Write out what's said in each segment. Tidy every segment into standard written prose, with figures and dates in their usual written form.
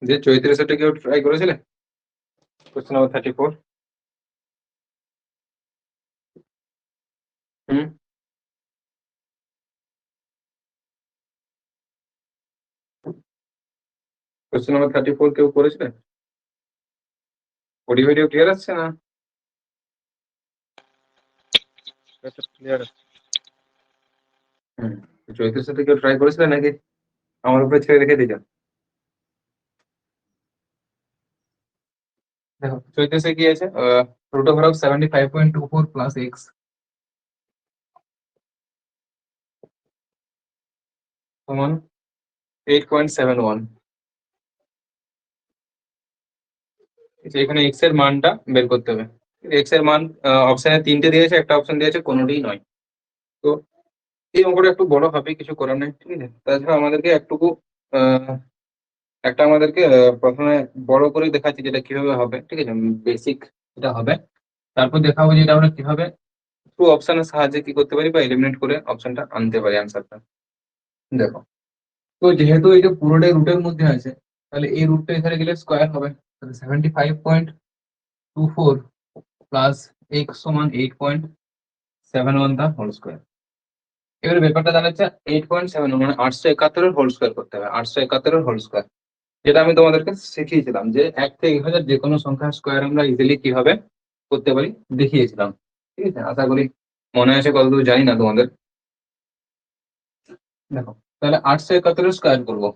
যে 34 কেউ ট্রাই করেছিলে? Question number 34। হুম। কোশ্চেন নাম্বার 34 কেউ করেছিলে? অডিও ভিডিও ক্লিয়ার আসছে না? ক্লিয়ার আছে। হুম। 34 কেউ ট্রাই করেছিলে নাকি আমার উপরে ছেড়ে রেখে দিয়েছো? দেখো 34 কি আছে, root over of 75.24 plus x সমান 8.71। এখানে এক্স এর মানটা বের করতে হবে। এক্স এর মান অপশনে 3টে দিয়েছে, একটা অপশন দিয়েছে কোনোটাই নয়। তো এই অঙ্কটা একটু বড় হবে, কিছু করার নেই, ঠিক আছে। তাছাড়া আমাদেরকে একটুকু একটা আমাদেরকে প্রথমে বড় করে দেখাচ্ছি যেটা কিভাবে হবে, ঠিক আছে। বেসিক এটা হবে, তারপর দেখাবো যে এটা আমরা কিভাবে ট্রু অপশনের সাহায্যে কি করতে পারি বা এলিমিনেট করে অপশনটা আনতে পারি অ্যান্সারটা। দেখো, তো যেহেতু এটা পুরোটাই রুটের মধ্যে আছে, তাহলে এই রুটটা এখানে গেলে স্কোয়ার হবে। তাহলে 75.24 প্লাস এক্স সমান 8.71 দা হোল স্কোয়ার। এবারে ব্যাপারটা দাঁড়াচ্ছে 8.7 মানে 871 হোল স্কোয়ার করতে হবে, 871 হোল স্কোয়ার। যেটা আমি তোমাদেরকে শিখিয়েছিলাম যে 1 থেকে 1000 যে কোনো সংখ্যার স্কোয়ার আমরা ইজিলি কিভাবে করতে পারি দেখিয়েছিলাম, ঠিক আছে। আশা করি মনে আছে, কতদূর জানি না তোমাদের। দেখো, তাহলে 871 স্কোয়ার করবো।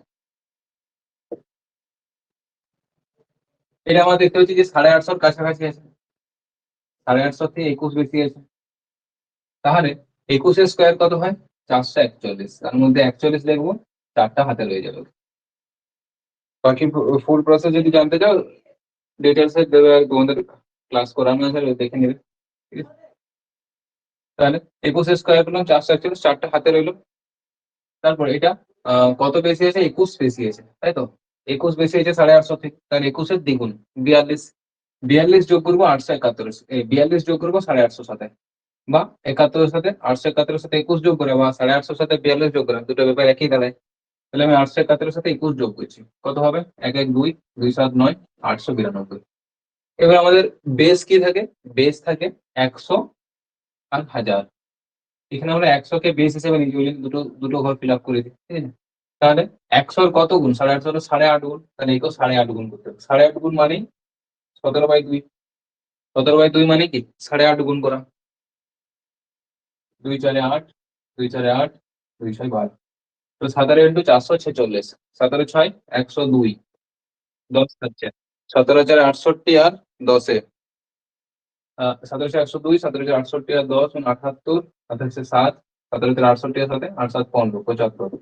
এটা আমরা দেখতে পাচ্ছি যে 850 কাছাকাছি আছে, 850 থেকে 21 বেশি আছে। তাহলে 21 স্কোয়ার কত হয়? 441। তার মধ্যে 41 লিখবো, 4টা হাতে রয়ে যাবে। বাকি ফুল প্রসেস যদি জানতে চাও ডিটেলস এ দেবে, তোমাদের ক্লাস করানো আছে, দেখে নেবে, ঠিক আছে। তাহলে 21 স্কোয়ার করলাম, 441, 4টা হাতে রইলো। তারপর এটা কত বেশি আছে? 21 বেশি আছে, তাই তো। 21 বেশি আছে 850 থেকে, তাহলে 21-এর দ্বিগুণ 42। 42 যোগ করবো 871, 42 যোগ করবো 850 সাথে, বা 71 সাথে 871 সাথে 21 যোগ করে, বা 850 সাথে 42 যোগ করে, দুটো ব্যাপার একই দাঁড়ায়। তাহলে আমি 871 সাথে 21 যোগ করছি, কত হবে? 112, 2 7 9, 892। এবার আমাদের বেস কি থাকে? বেস থাকে 100 আর 1000। এখানে আমরা 100 কে বেস হিসেবে নিচ্ছি, ওই জন্য দুটো দুটো ঘর ফিল আপ করে দিই, ঠিক আছে। তাহলে 100-র কত গুণ? 850 হলো 8.5 গুণ, তাহলে একেও 8.5 গুণ করতে হবে। 8.5 গুণ মানে 17/2। 17/2 মানে কি? 8.5 গুণ করা। 2 4 8, 2 4 8, 2 6 12। তো 17 ইন্টু 446, 17 6 102, 10 হচ্ছে 17 4 68 আর 10-এ 17 102, 17 68 আর 10 78, 27 7, 17 68 আর 7 8 7 15, 75।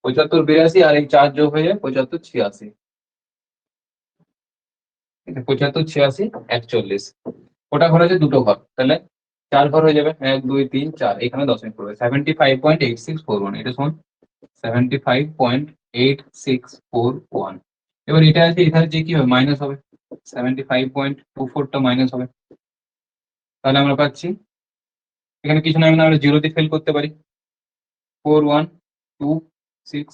75 82 আর এই 4 যোগ হয়ে যায় 75 86। 75 86 41। ওটা ঘর আছে দুটো ঘর, তাহলে 4 ঘর হয়ে যাবে, 1 2 3 4, এখানে দশমিক পড়বে। 75.8641, এটা সমান 75.8641। এবার এটা আছে, এখানে যে কি হবে? মাইনাস হবে, 75.24টা মাইনাস হবে। তাহলে আমরা পাচ্ছি এখানে কিছু না, আমরা জিরোতে ফেল করতে পারি। 4126,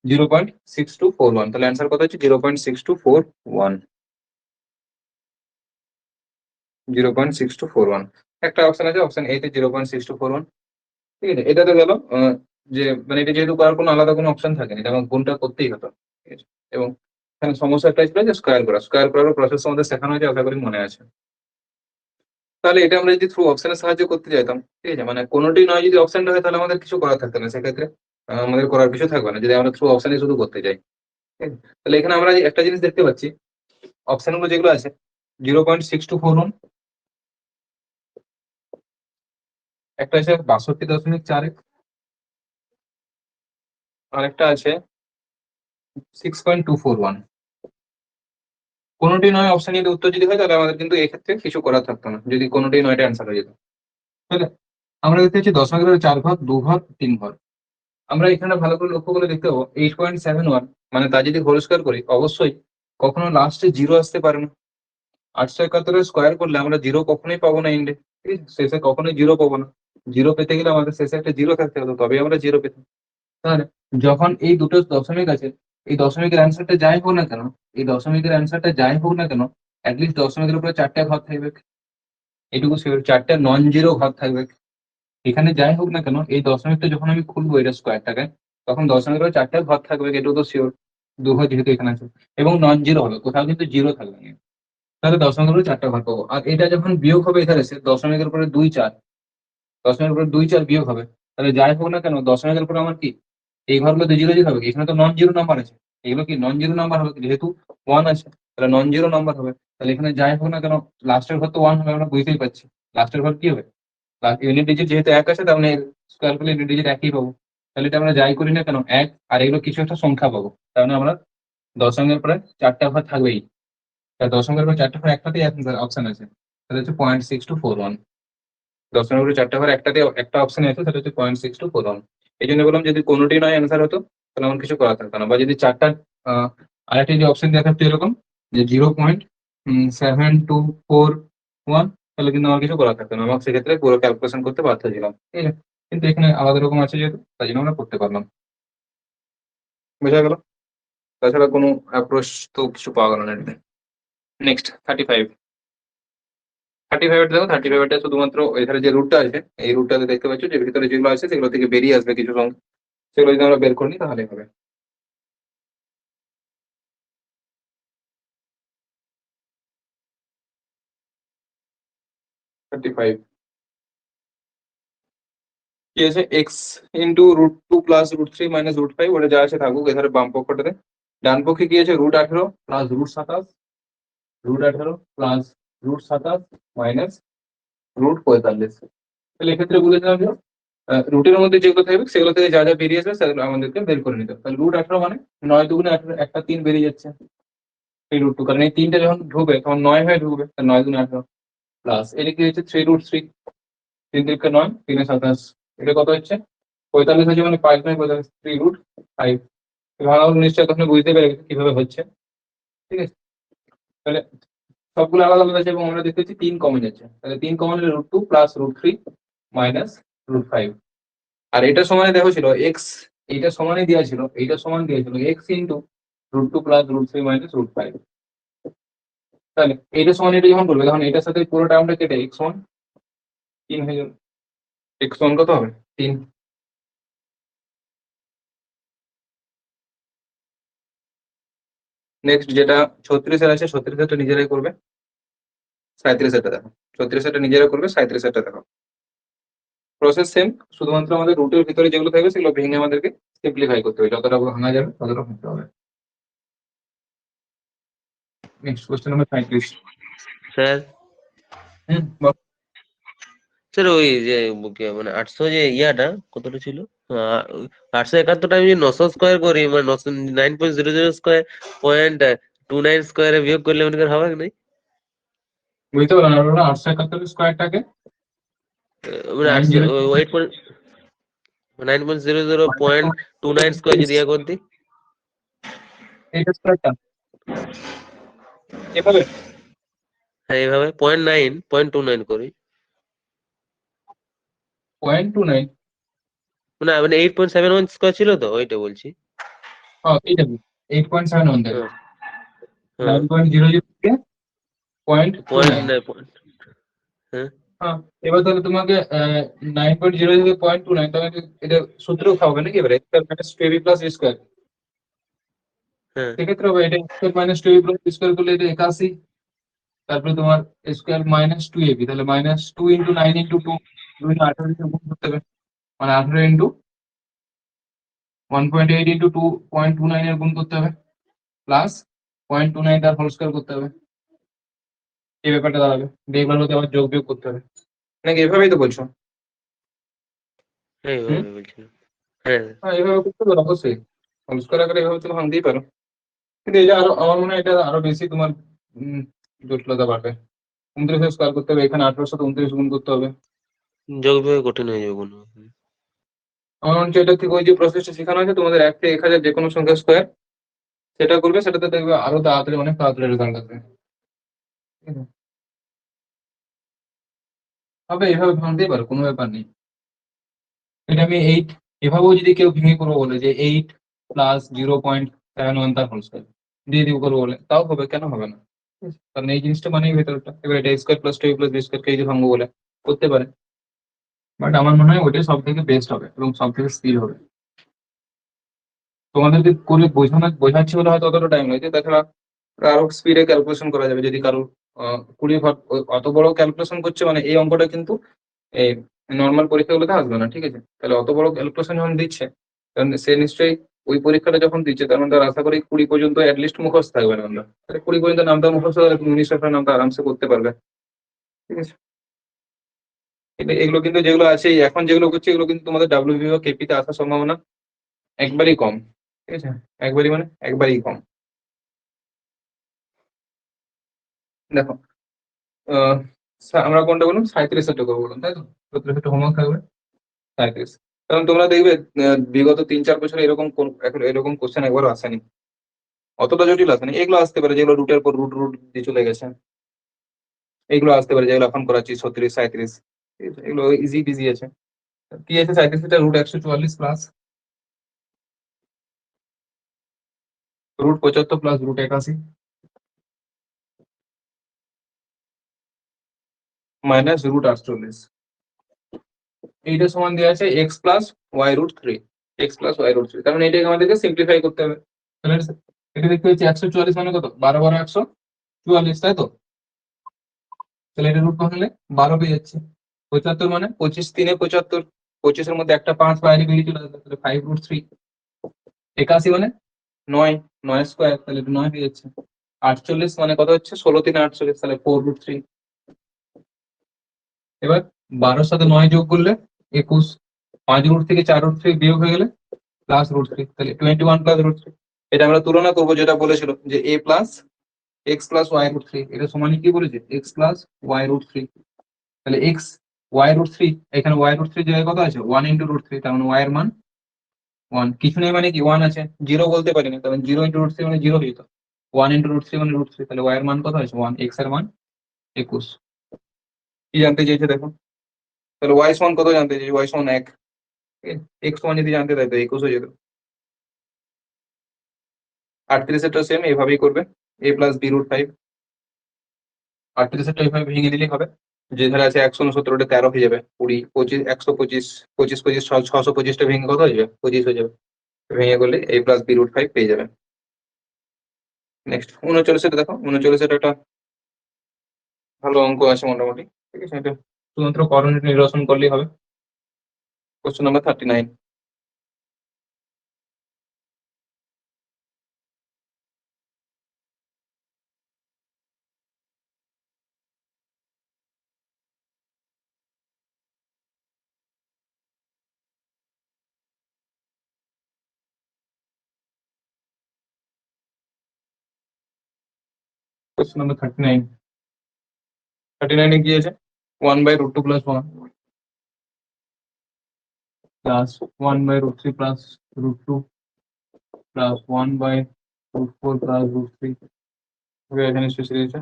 0.6241। তাহলে অ্যান্সার কত হচ্ছে? 0.6241, 0.6241। একটা অপশন আছে, অপশন এ তে 0.6241, ঠিক আছে। এটা তো গেল যে মানে এটা যেহেতু করার কোনো আলাদা কোনো অপশন থাকে না, এটা আমার গুণটা করতেই হতো, ঠিক আছে। এবং এখানে সমস্যা একটা ছিল যে স্কোয়ার করা, স্কোয়ার করার প্রসেস আমাদের শেখানো হয়েছে, আশা করি মনে আছে। তাহলে এটা আমরা যদি থ্রু অপশনের সাহায্যে করতে চাইতাম, ঠিক আছে, মানে কোনোটি নয় যদি অপশনটা হয়, তাহলে আমাদের কিছু করার থাকতো না, সেক্ষেত্রে আমাদের করার কিছু থাকবে না যদি আমরা থ্রু অপশনে শুধু করতে চাই, ঠিক আছে। তাহলে এখানে আমরা একটা জিনিস দেখতে পাচ্ছি, অপশনগুলো যেগুলো আছে 0.6241, একটা আছে 62.41, আর একটা আছে 6.241। কোনোটি নয় অপশন যদি উত্তর যদি হয়, তাহলে আমাদের কিন্তু এক্ষেত্রে কিছু করার থাকতো না, যদি কোনোটি নয়টা অ্যান্সার হয়ে যেত। তাহলে আমরা দেখতে পাচ্ছি দশমিকের 4 ঘর, 2 ঘর, 3 ঘর। আমরা এখানে ভালো করে লক্ষ্য করে দেখতে পাবো 8.71, মানে তা যদি হোল স্কোয়ার করি, অবশ্যই কখনো লাস্টে জিরো আসতে পারে না। 871 স্কোয়ার করলে আমরা জিরো কখনোই পাবো না এন্ডে, ঠিক আছে? শেষে কখনোই জিরো পাবো না। জিরো পেতে গেলে আমাদের শেষে একটা জিরো থাকতে হতো, তবে আমরা জিরো পেতাম। তাহলে যখন এই দুটো দশমিক আছে, এই দশমিকের অ্যান্সারটা যাই হোক না কেন, এই দশমিকের অ্যান্সারটা যাই হোক না কেন, অ্যাটলিস্ট দশমিকের উপরে 4টা ঘর থাকবে, এটুকু শিওর। 4টা নন জিরো ঘর থাকবে। এখানে যাই হোক না কেন, এই দশমিকটা যখন আমি খুলবো এটা স্কোয়ারটাকে, তখন দশমিকের উপরে 4টা ঘর থাকবে, এটুকু তো শিওর। দু ঘর যেহেতু এখানে আছে, এবং নন জিরো হবে, কোথাও কিন্তু জিরো থাকবে না। তাহলে দশমিকের উপরে 4টা ঘর পাবো। আর এটা যখন বিয়োগ হবে এখানে এসে, দশমিকের উপরে 2 4, দশমিকের উপরে 2 4 বিয়োগ হবে, তাহলে যাই হোক না কেন দশমিকের উপরে আমার কি এই ঘরগুলো জিরো জিরো হবে কি? এখানে তো নন জিরো নাম্বার আছে, এগুলো কি নন জিরো নাম্বার হবে কি? যেহেতু 1 আছে, তাহলে নন জিরো নাম্বার হবে। তাহলে এখানে যাই হোক না কেন লাস্টের ঘর তো 1 হবে, আমরা বুঝতেই পারছি। লাস্টের ঘর কি হবে? ইউনিট ডিজিট যেহেতু 1 আছে, তার মানে স্কোয়ার করলে ইউনিট ডিজিট একই পাবো। তাহলে এটা আমরা যাই করি না কেন 1, আর এগুলো কিছু একটা সংখ্যা পাবো। তার মানে আমরা দশমিকের পরে 4টা ঘর থাকবেই। তাহলে দশমিকের পরে 4টা ঘর একটাতেই অপশন আছে, তাহলে হচ্ছে 0.6241। দশমিকের উপরে 4টা ঘর একটাতে একটা অপশন আছে, সেটা হচ্ছে 0.6241। এই জন্য বললাম যদি কোনোটি নয় অ্যান্সার হতো, তাহলে আমার কিছু করা থাকতো না। বা যদি 4টা আরেকটি যে অপশন দেখা থাকতো এরকম, যে 0.7241, তাহলে কিন্তু আমার কিছু করা থাকতো না, আমার সেক্ষেত্রে পুরো ক্যালকুলেশন করতে বাধ্য ছিলাম, ঠিক আছে। কিন্তু এখানে আলাদা রকম আছে যেহেতু, তাই জন্য আমরা করতে পারলাম। বোঝা গেল? তাছাড়া কোনো অ্যাপ্রোচ তো কিছু পাওয়া গেল না এটাতে। নেক্সট 35। 35 দেখো, 35 শুধুমাত্র এখানে যে রুটটা আছে, এই রুটটাতে দেখতে পাচ্ছ যে ভিতরে যেগুলো আছে সেগুলো থেকে বেরিয়ে আসবে কিছু সংখ্যা, সেগুলো যদি আমরা বের করি তাহলে হবে। থার্টি ফাইভ কি আছে? এক্স ইন্টু √2 প্লাস √3 মাইনাস √5, ওটা যা আছে থাকুক এখানে বাম পক্ষটাতে। ডান পক্ষে কি আছে? √18 প্লাস √27, √18 প্লাস √27 মাইনাস √45। তাহলে এক্ষেত্রে বলেছিলাম যে রুটের মধ্যে যেগুলো থাকবে সেগুলো থেকে যা যা বেরিয়ে আসবে সেগুলো আমাদেরকে বের করে নিতে হবে। তাহলে √18 মানে 9 দুগুণে 18, একটা 3 বেরিয়ে যাচ্ছে এই √2, কারণ এই 3টা যখন ঢুকবে তখন 9 হয়ে ঢুকবে, 9 দুগুণে 18 প্লাস এটা কি হচ্ছে 3√3, 3 3 9, 3 27, এটা কত হচ্ছে 45 হচ্ছে, মানে 5 9 45, 3√5। ভালো নিশ্চয়ই তখন বুঝতে পেরে গেছে কিভাবে হচ্ছে, ঠিক আছে। তাহলে সবগুলো আলাদা আলাদা আছে এবং আমরা দেখতেছি 3 কমন যাচ্ছে, তাহলে 3 কমন হলে √2 প্লাস √3 মাইনাস √5। আর এটা সমানে দেখো ছিল এক্স, এইটা সমানই দেওয়া ছিল, এইটা সমান দিয়েছিল এক্স ইন্টু √2 প্লাস √3 মাইনাস √5। তাহলে এইটা সমান এটা যখন বলবে তখন এটার সাথে পুরো টার্মটা কেটে এক্স ওয়ান 3 হয়ে যাবে। এক্স ওয়ান কত হবে? 3। নেক্সট যেটা 36 আছে, 36 নিজেরাই করবে। 37 দেখো, 36 নিজেরা করবে, 37 দেখো। প্রসেস সেম, শুধুমাত্র আমাদের রুটের ভিতরে যেগুলো থাকবে সেগুলো ভেঙে আমাদেরকে সিম্পলিফাই করতে হবে, যতটা ভাঙা যাবে ততটা ভাঙতে হবে। Next question number 35। স্যার বল। স্যার ওই যে মানে 800 যে ইয়াটা কতটা ছিল? 871টা আমি 900 স্কোয়ার করি, মানে 9.00 স্কোয়ার 0.29 বিয়োগ করলে মনে কর হবে নাই? বুঝতে পারলাম না, ওরা 871 স্কোয়ারটাকে মানে 90 9.00.29 স্কোয়ার যদি ইয়া করে দিই, এইটা স্কোয়ারটা এভাবে হ্যাঁ এইভাবে 0.29 করি, 0.29। মানে 8.71 স্কোয়ার ছিল তো, ওইটা বলছি। এইটা 8.71 থেকে হ্যাঁ হ্যাঁ 9.00 থেকে 0.29। হ্যাঁ হ্যাঁ, এবার তাহলে তোমাকে 9.00 থেকে 0.29, তোমাকে এটা সূত্র খাওয়াবে নাকি এবারে x minus 2ab plus a square. হ্যাঁ সেক্ষেত্রে হবে এটা x minus 2ab plus a square করলে এটা 81, তারপরে তোমার a স্কোয়ার মাইনাস 2ab, তাহলে মাইনাস 2 ইন্টু 9 ইন্টু 2, 18 দিয়ে গুণ করতে হবে, মানে 18 ইন্টু 1.8 ইন্টু 2.29 এর গুণ করতে হবে, প্লাস 0.29 তার হোল স্কোয়ার করতে হবে। এই ব্যাপারটা দাঁড়াবে, দিয়ে এবার হতে আবার যোগ বিয়োগ করতে হবে, নাকি এভাবেই তো বলছো? হ্যাঁ হুম, এইভাবে বলছিলাম। হ্যাঁ হ্যাঁ এভাবে করতে পারো অবশ্যই, হোল স্কোয়ার আকারে এভাবে তুমি ভাঙতেই পারো। কিন্তু এটা আরো আমার মনে হয় এটা আরো বেশি তোমার জটিলতা বাড়বে। 29 স্কোয়ার করতে হবে, এখানে 18 সাথে 29 গুণ করতে হবে। যোগ বিয়োগ কঠিন হয়ে যাবে কোনো। আমার মনে হচ্ছে এটা থেকে ওই যে প্রসেসটা শেখানো আছে তোমাদের 1 থেকে 1000 যে কোনো সংখ্যা স্কোয়ার, সেটা করবে, সেটাতে দেখবে আরো তাড়াতাড়ি, অনেক তাড়াতাড়ি রেজাল্ট আসবে। ঠিক আছে? তবে এভাবে ভাঙতেই পারো, কোনো ব্যাপার নেই। এটা আমি 8 এভাবেও যদি কেউ ভেঙে করবো বলে যে 8 প্লাস 7 তার হোল স্কোয়ার দিয়ে দিব করবো বলে তাও হবে, কেন হবে না? ঠিক আছে? কারণ এই জিনিসটা মানেই ভেতরটা, এবার এটা square plus 2 plus b square কে যদি ভাঙবো বলে করতে পারে, বাট আমার মনে হয় ওইটাই সব থেকে বেস্ট হবে এবং সব থেকে স্পিড হবে। তোমাদেরকে করে বোঝাচ্ছি বলে হয়তো অতটা টাইম লাগছে, তাছাড়া আরো স্পিডে ক্যালকুলেশন করা যাবে যদি কারো 20 ভাগ অত বড় ক্যালকুলেশন করছে, মানে এই অঙ্কটা কিন্তু এই নর্মাল পরীক্ষাগুলোতে আসবে না, ঠিক আছে? তাহলে অত বড় ক্যালকুলেশন যখন দিচ্ছে, কারণ সে নিশ্চয়ই ওই পরীক্ষাটা যখন দিচ্ছে তার মানে তার আশা করি 20 পর্যন্ত অ্যাটলিস্ট মুখস্থ থাকবে নামটা, তাহলে 20 পর্যন্ত নামটা মুখস্থ হলে তুমি 19 নামটা আরামসে করতে পারবে, ঠিক আছে? এগুলো কিন্তু যেগুলো আছে এখন যেগুলো করছে এগুলো কিন্তু তোমাদের ডাব্লিউবি বা কেপিতে আসার সম্ভাবনা একবারই কম, ঠিক আছে? একবারই মানে একবারই কম। দেখো আমরা কোনটা বললাম, 37 টাকা বললাম তাই তো, 37 হোমওয়ার্ক থাকবে 37। কারণ তোমরা দেখবে বিগত 3-4 বছরে এরকম এরকম কোশ্চেন একবারও আসেনি, অতটা জটিল আসেনি। এগুলো আসতে পারে যেগুলো রুটের পর রুট রুট দিয়ে চলে গেছে, এগুলো আসতে পারে যেগুলো এখন করাচ্ছি 36-37, এগুলো ইজি ইজি আছে। কি আছে 37 টা √144 প্লাস √75 প্লাস √81 মাইনাস √48, এইটা সমান দেওয়া আছে x+y√3, x+y√3, তার মানে এটাকে আমাদেরকে সিম্পলিফাই করতে হবে। তাহলে এটা দেখতে হচ্ছে 144 মানে কত, 12 × 144, তাই তো? তাহলে এটা রুট ভাঙলে 12 পেয়ে যাচ্ছে। 75 মানে 25 3 75, 25-এর মধ্যে একটা 5 বাইরে বেরিয়ে চলে আসবে, তাহলে 5√3। 81 মানে 9, 9 স্কোয়ার, তাহলে এটা 9 হয়ে যাচ্ছে। 48 মানে কত হচ্ছে, 16 3 48, তাহলে 4√3। এবার 12-এর সাথে 9 যোগ করলে 21, 5 থেকে 4√3 বিয়োগ হয়ে গেলে +√3, তাহলে 21 +√3। এটা আমরা তুলনা করবো যেটা বলেছিল যে a প্লাস x+y√3, এটা সমানই কি বলেছে, x+y√3। তাহলে y√3, এখানে y√3 জায়গায় কত আছে, 1 × √3, তার মানে y এর মান 1, কিছু নেই মানে কি 1 আছে, 0 বলতে পারি না, কারণ 0 × √3 মানে 0 হয়ে যেত। 1 × √3 মানে √3, তাহলে y এর মান কত আছে 1, x এর মান 21। কি জানতে চাইছে দেখো, তাহলে y সমান কত জানতে চাইছে, y সমান 1, x সমান যদি জানতে চাই তো 21 হয়ে যেত। 38-এরটা সেম এইভাবেই করবে, a প্লাস b√5। 38-এরটা এইভাবে ভেঙে দিলেই হবে, যে ধারে আছে 169, ওটা 13 হয়ে যাবে, 20 25 125, 25 25 625টা ভেঙে কত হয়ে যাবে, 25 হয়ে যাবে। ভেঙে করলে a প্লাস b√5 পেয়ে যাবে। নেক্সট 39-এটা দেখো, 39-এটা একটা ভালো অঙ্ক আছে মোটামুটি, ঠিক আছে? এটা শুধুমাত্র করণীয় নির্বাচন করলেই হবে। Question number 39। Question number 39। 39-এ কি আছে, 1/√2 + 1 প্লাস 1/√3 প্লাস √2 প্লাস 1/√4 প্লাস √3, এখানে শেষ হয়ে গেছে,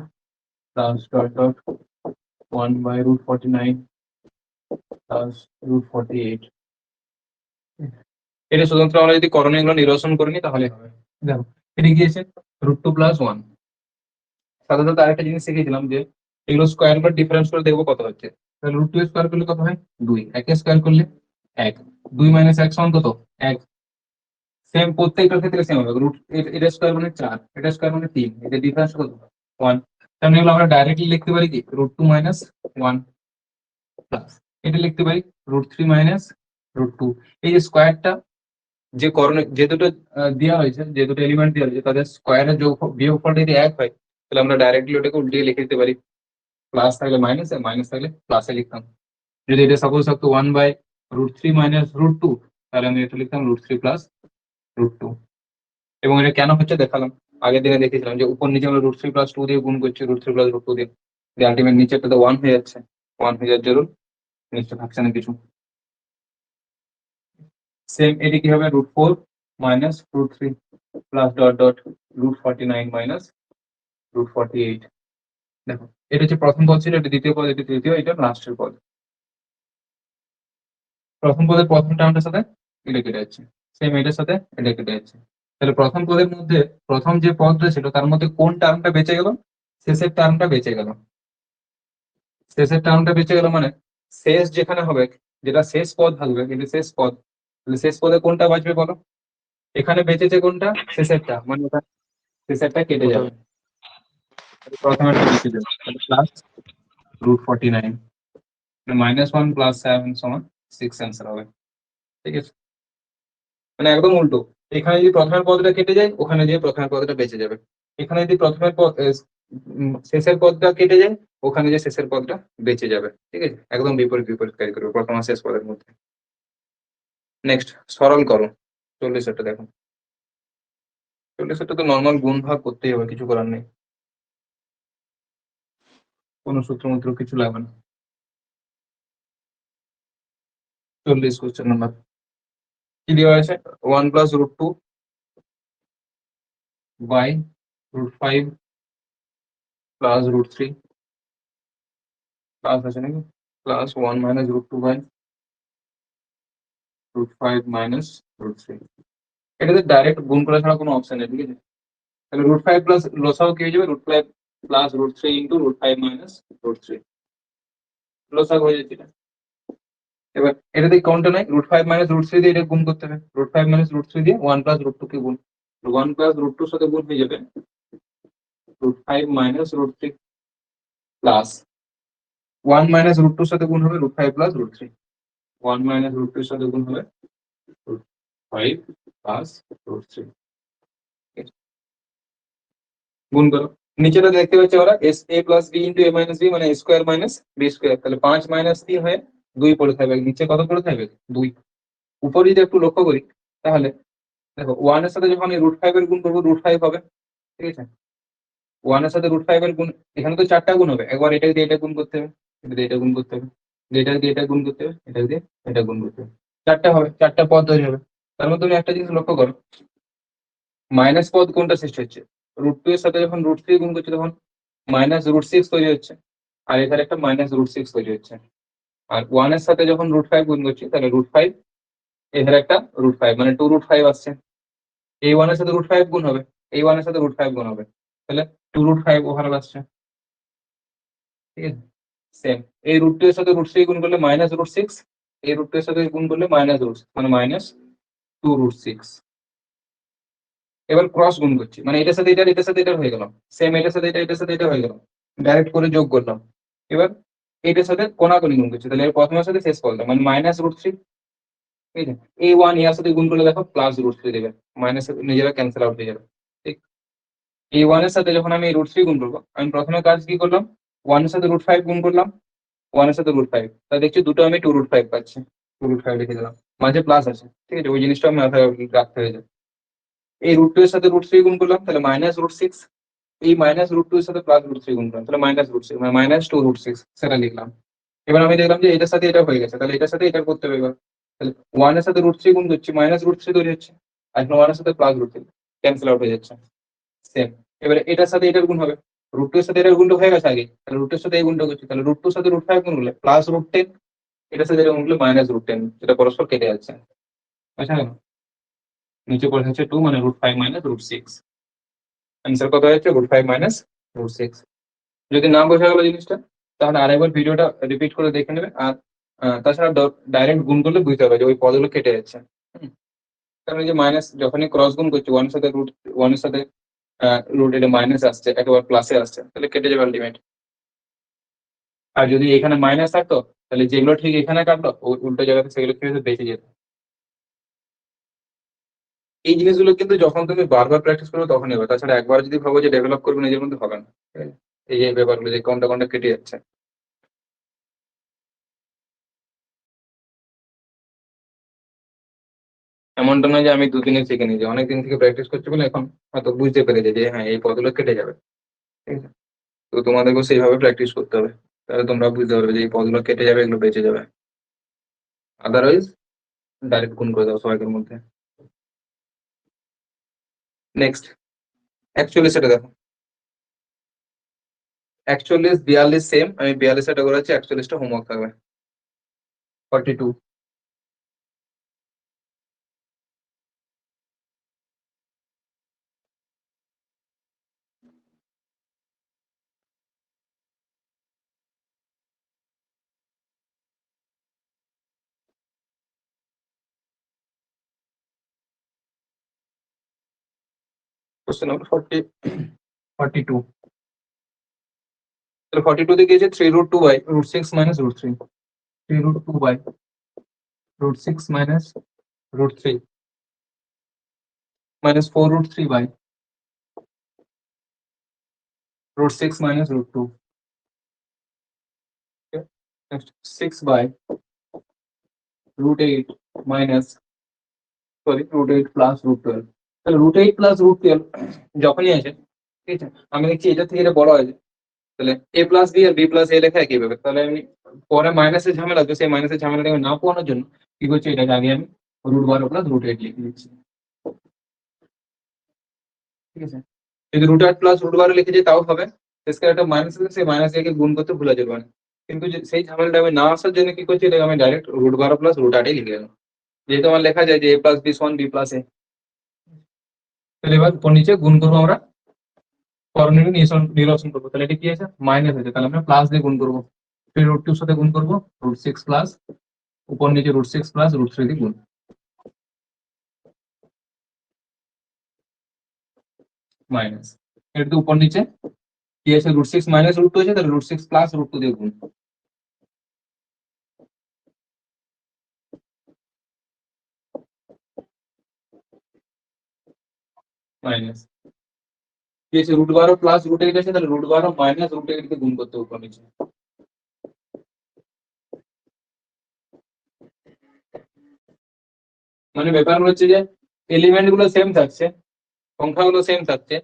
প্লাস ডট ডট 1/√49 প্লাস √48। এটা শুধুমাত্র আমরা যদি করণীয় গুলো নির্বাচন করে নিই তাহলে হবে। দেখো এটা গিয়েছে √2 + 1, সাথে সাথে আরেকটা জিনিস শিখেছিলাম যে এগুলো স্কোয়ার করে ডিফারেন্স করে দেখবো কত হচ্ছে। তাহলে √2 স্কোয়ার করলে কত হয় 2, 1 স্কোয়ার করলে 1, 2 - 1 সমান কত 1। সেম প্রত্যেকটার ক্ষেত্রে সেম হবে, এটা স্কোয়ার মানে 4, এটা স্কোয়ার মানে 3, এটা ডিফারেন্স কত 1। তার মানে এগুলো আমরা ডাইরেক্টলি লিখতে পারি কি √2 - 1 প্লাস এটা লিখতে পারি √3 - √2। এই যে স্কোয়ারটা যে করণে যে দুটো দেওয়া হয়েছে, যে দুটো এলিমেন্ট দেওয়া হয়েছে তাদের স্কোয়ারের যোগ বিয়োগফলটা যদি 1 হয় তাহলে আমরা ডাইরেক্টলি ওটাকে উল্টিয়ে লিখে দিতে পারি, প্লাস থাকলে মাইনাসে, মাইনাস থাকলে প্লাসে লিখতাম। যদি এটা সাপোজ থাকতো 1/√3 - √2, তাহলে আমি এটা লিখতাম √3 + √2। এবং এটা কেন হচ্ছে দেখালাম, আগের দিনে দেখেছিলাম যে উপর নিচে আমরা √3 + 2 দিয়ে গুণ করছি, √3 + √2 দিয়ে, আলটিমেট নিচেরটা তো 1 হয়ে যাচ্ছে, 1 হয়ে যাওয়ার জন্য নিচে থাকছে না কিছু। সেম এটি কি হবে √4 - √3 প্লাস ডট ডট √49 - √48। দেখো এটা হচ্ছে প্রথম পদ ছিল, এটা দ্বিতীয় পদ, এটা তৃতীয়, এটা লাস্টের পদ। প্রথম পদের প্রথম টার্মটার সাথে এটা কেটে যাচ্ছে, সেম এটার সাথে এটা কেটে যাচ্ছে, তাহলে প্রথম পদের মধ্যে প্রথম যে পদটা ছিল তার মধ্যে কোন টার্মটা বেঁচে গেল? শেষের টার্মটা বেঁচে গেল। শেষের টার্মটা বেঁচে গেল মানে শেষ যেখানে হবে, যেটা শেষ পদ থাকবে, কিন্তু শেষ পদ, তাহলে শেষ পদে কোনটা বাঁচবে বলো? এখানে বেঁচেছে কোনটা? শেষেরটা, মানে ওখানে শেষেরটা কেটে প্রথম যাবে, তাহলে প্রথমেরটা বেঁচে যাবে, তাহলে প্লাস √49, -1 + 7 = 6 অ্যান্সার হবে। ঠিক আছে, মানে একদম উল্টো। এখানে যদি প্রথমের পদটা কেটে যায়, ওখানে যে প্রথমের পদটা বেঁচে যাবে। এখানে যদি প্রথমের পদ শেষের পদটা কেটে যায়, ওখানে যে শেষের পদটা বেঁচে যাবে। ঠিক আছে, একদম বিপরীত বিপরীত কাজ করবে প্রথম আর শেষ পদের মধ্যে। নেক্সট, সরল করো 40 দেখো। 40 তো নর্মাল গুণ ভাগ করতেই হবে, কিছু করার নেই, কোনো সূত্র মন্ত্র কিছু লাগবে না। 40 কোশ্চেন নাম্বার কি দেওয়া আছে? 1 + √2 বাই √5 প্লাস √3 প্লাস আছে নাকি, প্লাস 1 - √2 বাই √5 - √3। এটাতে ডাইরেক্ট গুণ করা ছাড়া কোনো অপশন নেই। ঠিক আছে, তাহলে √5 প্লাস লসাও কি হয়ে যাবে? √5 প্লাস √3 ইন্টু √5 - √3, লসাগ হয়ে যাচ্ছে এটা। এবার এটা দিয়ে কোনটা নাই, √5 - √3 দিয়ে এটা গুণ করতে হবে। √5 - √3 দিয়ে 1 + √2 কে গুণ, 1 + √2 এর সাথে গুণ হয়ে যাবে √5 - √3 প্লাস 1 - √2 এর সাথে গুণ হবে √5 + √3, 1 - √2 এর সাথে গুণ হবে √5 + √3। গুণ করো, নিচেটা দেখতে পাচ্ছি আমরা SA + B * A - B মানে A² - B², তাহলে 5 - 3 হয়ে 2 পড়ে থাকবে, নিচে কত পড়ে থাকবে? 2। উপরে যদি একটু লক্ষ্য করি, তাহলে দেখো 1 এর সাথে যখন আমি √5 এর গুণ করবো √5 হবে। ঠিক আছে, 1 এর সাথে √5 এর গুণ, এখানে তো 4টা গুণ হবে, একবার এটা দিয়ে এটা গুণ করতে হবে, এটা দিয়ে এটা গুণ করতে হবে, এটা দিয়ে এটা গুণ করতে হবে, এটা দিয়ে এটা গুণ করতে হবে, 4টা হবে, 4টা পদ তৈরি হবে। তার মধ্যে তুমি একটা জিনিস লক্ষ্য করো, মাইনাস পদ কোনটা সৃষ্টি হচ্ছে? √2 এর সাথে যখন √3 গুণ করছি তখন -√6 তৈরি হচ্ছে, আর এখানে একটা -√6 তৈরি হচ্ছে। আর 1 এর সাথে যখন √5 গুণ করছি, তাহলে √5, এখানে একটা √5 মানে 2√5 আসছে। এই 1 এর সাথে √5 গুণ হবে, এই 1 এর সাথে √5 গুণ হবে, তাহলে 2√5 ওভারঅল আসছে। ঠিক আছে, সেম এই √2 এর সাথে √3 গুণ করলে -√6, এই √2 এর সাথে গুণ করলে -√6 মানে -2√6। এবার ক্রস গুণ করছি, মানে এটার সাথে এটা, এটার সাথে এটা হয়ে গেল, সেম এটার সাথে এটা, এটার সাথে এটা হয়ে গেল, ডাইরেক্ট করে যোগ করলাম। এবার এটার সাথে কোনাকুনি গুণ করছি, তাহলে এর প্রথমের সাথে শেষ করলাম মানে -√3। ঠিক আছে, এই 1 ইয়ার সাথে গুণ করলে দেখো +√3 দেবে, মাইনাস নিজেরা ক্যান্সেল আউট হয়ে যাবে। ঠিক, এই 1 এর সাথে যখন আমি √3 গুণ করবো, আমি প্রথমে কাজ কি করলাম, 1 এর সাথে √5 গুণ করলাম, 1 এর সাথে √5, তা দেখছি দুটো আমি 2√5 পাচ্ছি, 2√5 লিখে দিলাম, মাঝে প্লাস আছে। ঠিক আছে, ওই জিনিসটা আমি মাথায় রাখতে হয়ে যায়। এই √2 এর সাথে √3 গুণ করলাম, তাহলে -√6, এই -√2 এর সাথে +√3 গুণ করলাম, তাহলে -√6 মানে -2√6 সেটা লিখলাম। এবার আমি দেখলাম যে এটার সাথে এটা হয়ে গেছে, তাহলে এটার সাথে এটা করতে হবে এবার। তাহলে 1 এর সাথে √3 গুণ করছি, -√3 তৈরি হচ্ছে, আর 1 এর সাথে +√3 ক্যান্সেল আউট হয়ে যাচ্ছে, সেম। এবারে এটার সাথে এটার গুণ হবে, √2 এর সাথে এটার গুণটা হয়ে গেছে আগে, তাহলে √2 এর সাথে এই গুণটা করছি, তাহলে √2 এর সাথে √5 গুণ করলে +√10, এটার সাথে এটা গুণ করলে -√10, যেটা পরস্পর কেটে যাচ্ছে। আচ্ছা, নিচে পড়ে হচ্ছে 2 মানে √5 - √6, অ্যান্সার কত হচ্ছে? √5 - √6। যদি না বোঝা গেল জিনিসটা, তাহলে আরেকবার ভিডিওটা রিপিট করে দেখে নেবে। আর তাছাড়া ডাইরেক্ট গুণ করলে বুঝতে হবে যে ওই পদগুলো কেটে যাচ্ছে। হুম, কারণ এই যে মাইনাস যখনই ক্রস গুণ করছি, 1 এর সাথে √1 এর সাথে রুট, এটা মাইনাস আসছে, একেবারে প্লাসে আসছে, তাহলে কেটে যাবে আলটিমেট। আর যদি এখানে মাইনাস থাকতো, তাহলে যেগুলো ঠিক এখানে কাটলো, উল্টো জায়গাতে সেগুলো কি হতো? বেঁচে যেত। এই জিনিসগুলো কিন্তু যখন তুমি বারবার প্র্যাকটিস করবে তখনই হবে, তাছাড়া একবার যদি ভাবো যে ডেভেলপ করবে নিজের মধ্যে, হবে না। ঠিক আছে? এই যে ব্যাপারগুলো যে কোনটা কোনটা কেটে যাচ্ছে। এমনটা নয় যে আমি দুদিনে শিখে নিয়েছি, অনেকদিন থেকে প্র্যাকটিস করছি বলে এখন হয়তো বুঝতে পেরেছি যে হ্যাঁ এই পদগুলো কেটে যাবে। ঠিক আছে, তো তোমাদেরকেও সেইভাবে প্র্যাকটিস করতে হবে, তাহলে তোমরা বুঝতে পারবে যে এই পদগুলো কেটে যাবে, এগুলো বেঁচে যাবে। আদারওয়াইজ ডাইরেক্ট গুণ করে দাও সবাইকের মধ্যে। নেক্সট 41 এটা দেখো, 41 42 সেম, আমি 42 এটা করেছি, 41টা হোমওয়ার্ক থাকবে। 42 কোশ্চেন নাম্বার 42 তাহলে 42 তে গিয়েছে 3√2 by √6 minus √3 3√2 by √6 minus √3 minus 4√3 by √6 minus √2. Okay. Next 6 by √8 minus √8 plus √12. তাহলে √8 plus √12 যখনই আসে ঠিক আছে আমি দেখছি এটা থেকে এটা বড় হয়েছে তাহলে a plus b R b plus a লেখা একই ভাবে তাহলে আমি পরে মাইনাসের ঝামেলা আছে সেই মাইনাসের ঝামেলাটাকে না পোহানোর জন্য কি করছি এটাকে আগে আমি √12 plus √8 লিখে দিচ্ছি ঠিক আছে যদি √8 plus √12 লিখে দিই তাও হবে স্কয়ার একটা মাইনাস আছে সেই মাইনাস একে গুণ করতে ভুলে যাবে না কিন্তু সেই ঝামেলাটা আমি না আসার জন্য কি করছি এটাকে আমি ডাইরেক্ট √12 plus √8 লিখে দিলাম যেহেতু আমার লেখা যায় যে a plus b সমান b plus a তাহলে এবার উপর নিচে গুণ করবো আমরা করণীয় নিরসন করবো তাহলে এটা কি আছে মাইনাস আছে তাহলে আমরা প্লাস দিয়ে গুণ করবো √2 এর সাথে গুণ করবো √6 প্লাস উপর নিচে √6 প্লাস √3 দিয়ে গুণ মাইনাস এটা তো উপর নিচে কি আছে √6 মাইনাস √2 আছে তাহলে √6 প্লাস √2 দিয়ে গুণ মাইনাস কি আছে √12 প্লাস √8 আছে তাহলে √12 মাইনাস √8 কে গুণ করতে হবে উপর নিচে মানে ব্যাপার হচ্ছে যে এলিমেন্ট গুলো সেম থাকছে সংখ্যাগুলো সেম থাকছে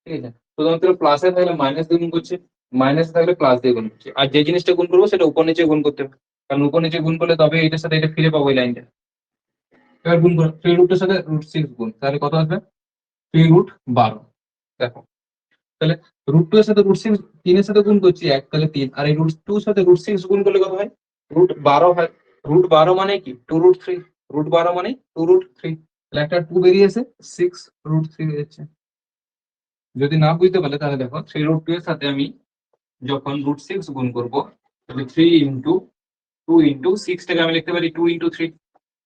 ঠিক আছে শুধুমাত্র প্লাসে থাকলে মাইনাস দিয়ে গুণ করছে মাইনাসে থাকলে প্লাস দিয়ে গুণ করছে আর যে জিনিসটা গুণ করবো সেটা উপর নিচে গুণ করতে হবে কারণ উপর নিচে গুণ করলে তবে এটার সাথে এটা ফিরে পাবো এই লাইনটা এবার গুণ করো 3√2 এর সাথে √6 গুণ তাহলে কত আসবে 3√12 দেখো তাহলে √2 এর সাথে √6 3 এর সাথে গুণ করছি 1 তাহলে 3 আর এই √2 এর সাথে √6 গুণ করলে কত হয় √12 হয় √12 মানে কি 2√3 √12 মানে 2√3 তাহলে একটা 2 বেরিয়েছে 6√3 বেরিয়েছে যদি না বুঝতে পারলে তাহলে দেখো 3√2 এর সাথে আমি যখন √6 গুণ করবো তাহলে 3 ইন্টু 2 ইন্টু 6 টাকে আমি লিখতে পারি 2 ইন্টু 3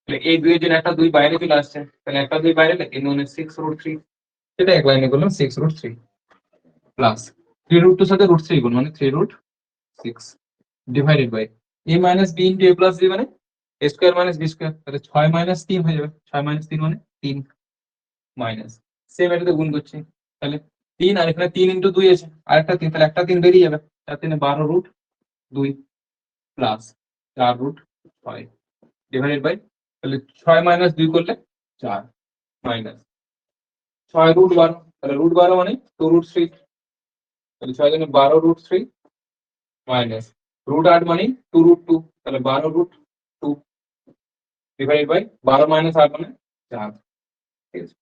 তাহলে এই দুইয়ের জন্য একটা 2 বাইরে চলে আসছে তাহলে একটা 2 বাইরে লিখে মানে 6√3 সেটা এক লাইনে করলাম 6√3 প্লাস 3√2 এর সাথে √3 গুণ মানে 3√6 divided by a minus b into a plus b মানে a square minus b square তাহলে 6 মাইনাস 3 হয়ে যাবে 6 মাইনাস 3 মানে 3 মাইনাস সেম এটাতে গুণ করছি তাহলে 3 আর এখানে 3 ইন্টু 2 আছে আর একটা 3 তাহলে একটা 3 বেরিয়ে যাবে 4 3 12√2 প্লাস 4√6 ডিভাইডেড বাই তাহলে 6 মাইনাস 2 করলে 4 মাইনাস 6√12 তাহলে √12 মানে 2√3 তাহলে 6 জন্য 12√3 মাইনাস √8 মানে 2√2 তাহলে 12√2 ডিভাইডেড বাই 12 মাইনাস 8 মানে 4 ঠিক আছে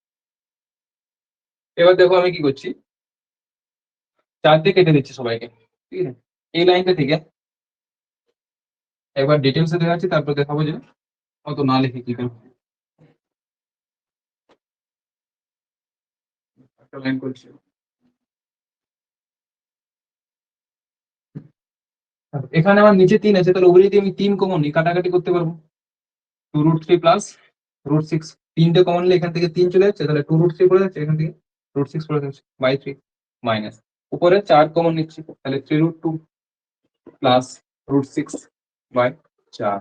এবার দেখো আমি কি করছি 4 দিয়ে কেটে দিচ্ছি সবাইকে ঠিক আছে এই লাইনটা থেকে একবার ডিটেলসে দেখাচ্ছি তারপর দেখাবো যে অত না লিখে কি করবো একটা লাইন করছি এখানে আমার নিচে 3 আছে তাহলে উপরে যদি আমি 3 কমন নিই কাটাকাটি করতে পারবো 2√3 প্লাস √6 তিনটে কমন নিলে এখান থেকে 3 চলে যাচ্ছে তাহলে 2√3 পড়ে যাচ্ছে এখান থেকে √6 পড়ে যাচ্ছে বাই 3 মাইনাস উপরে 4 কমন নিচ্ছি তাহলে 3√2 প্লাস √6 বাই 4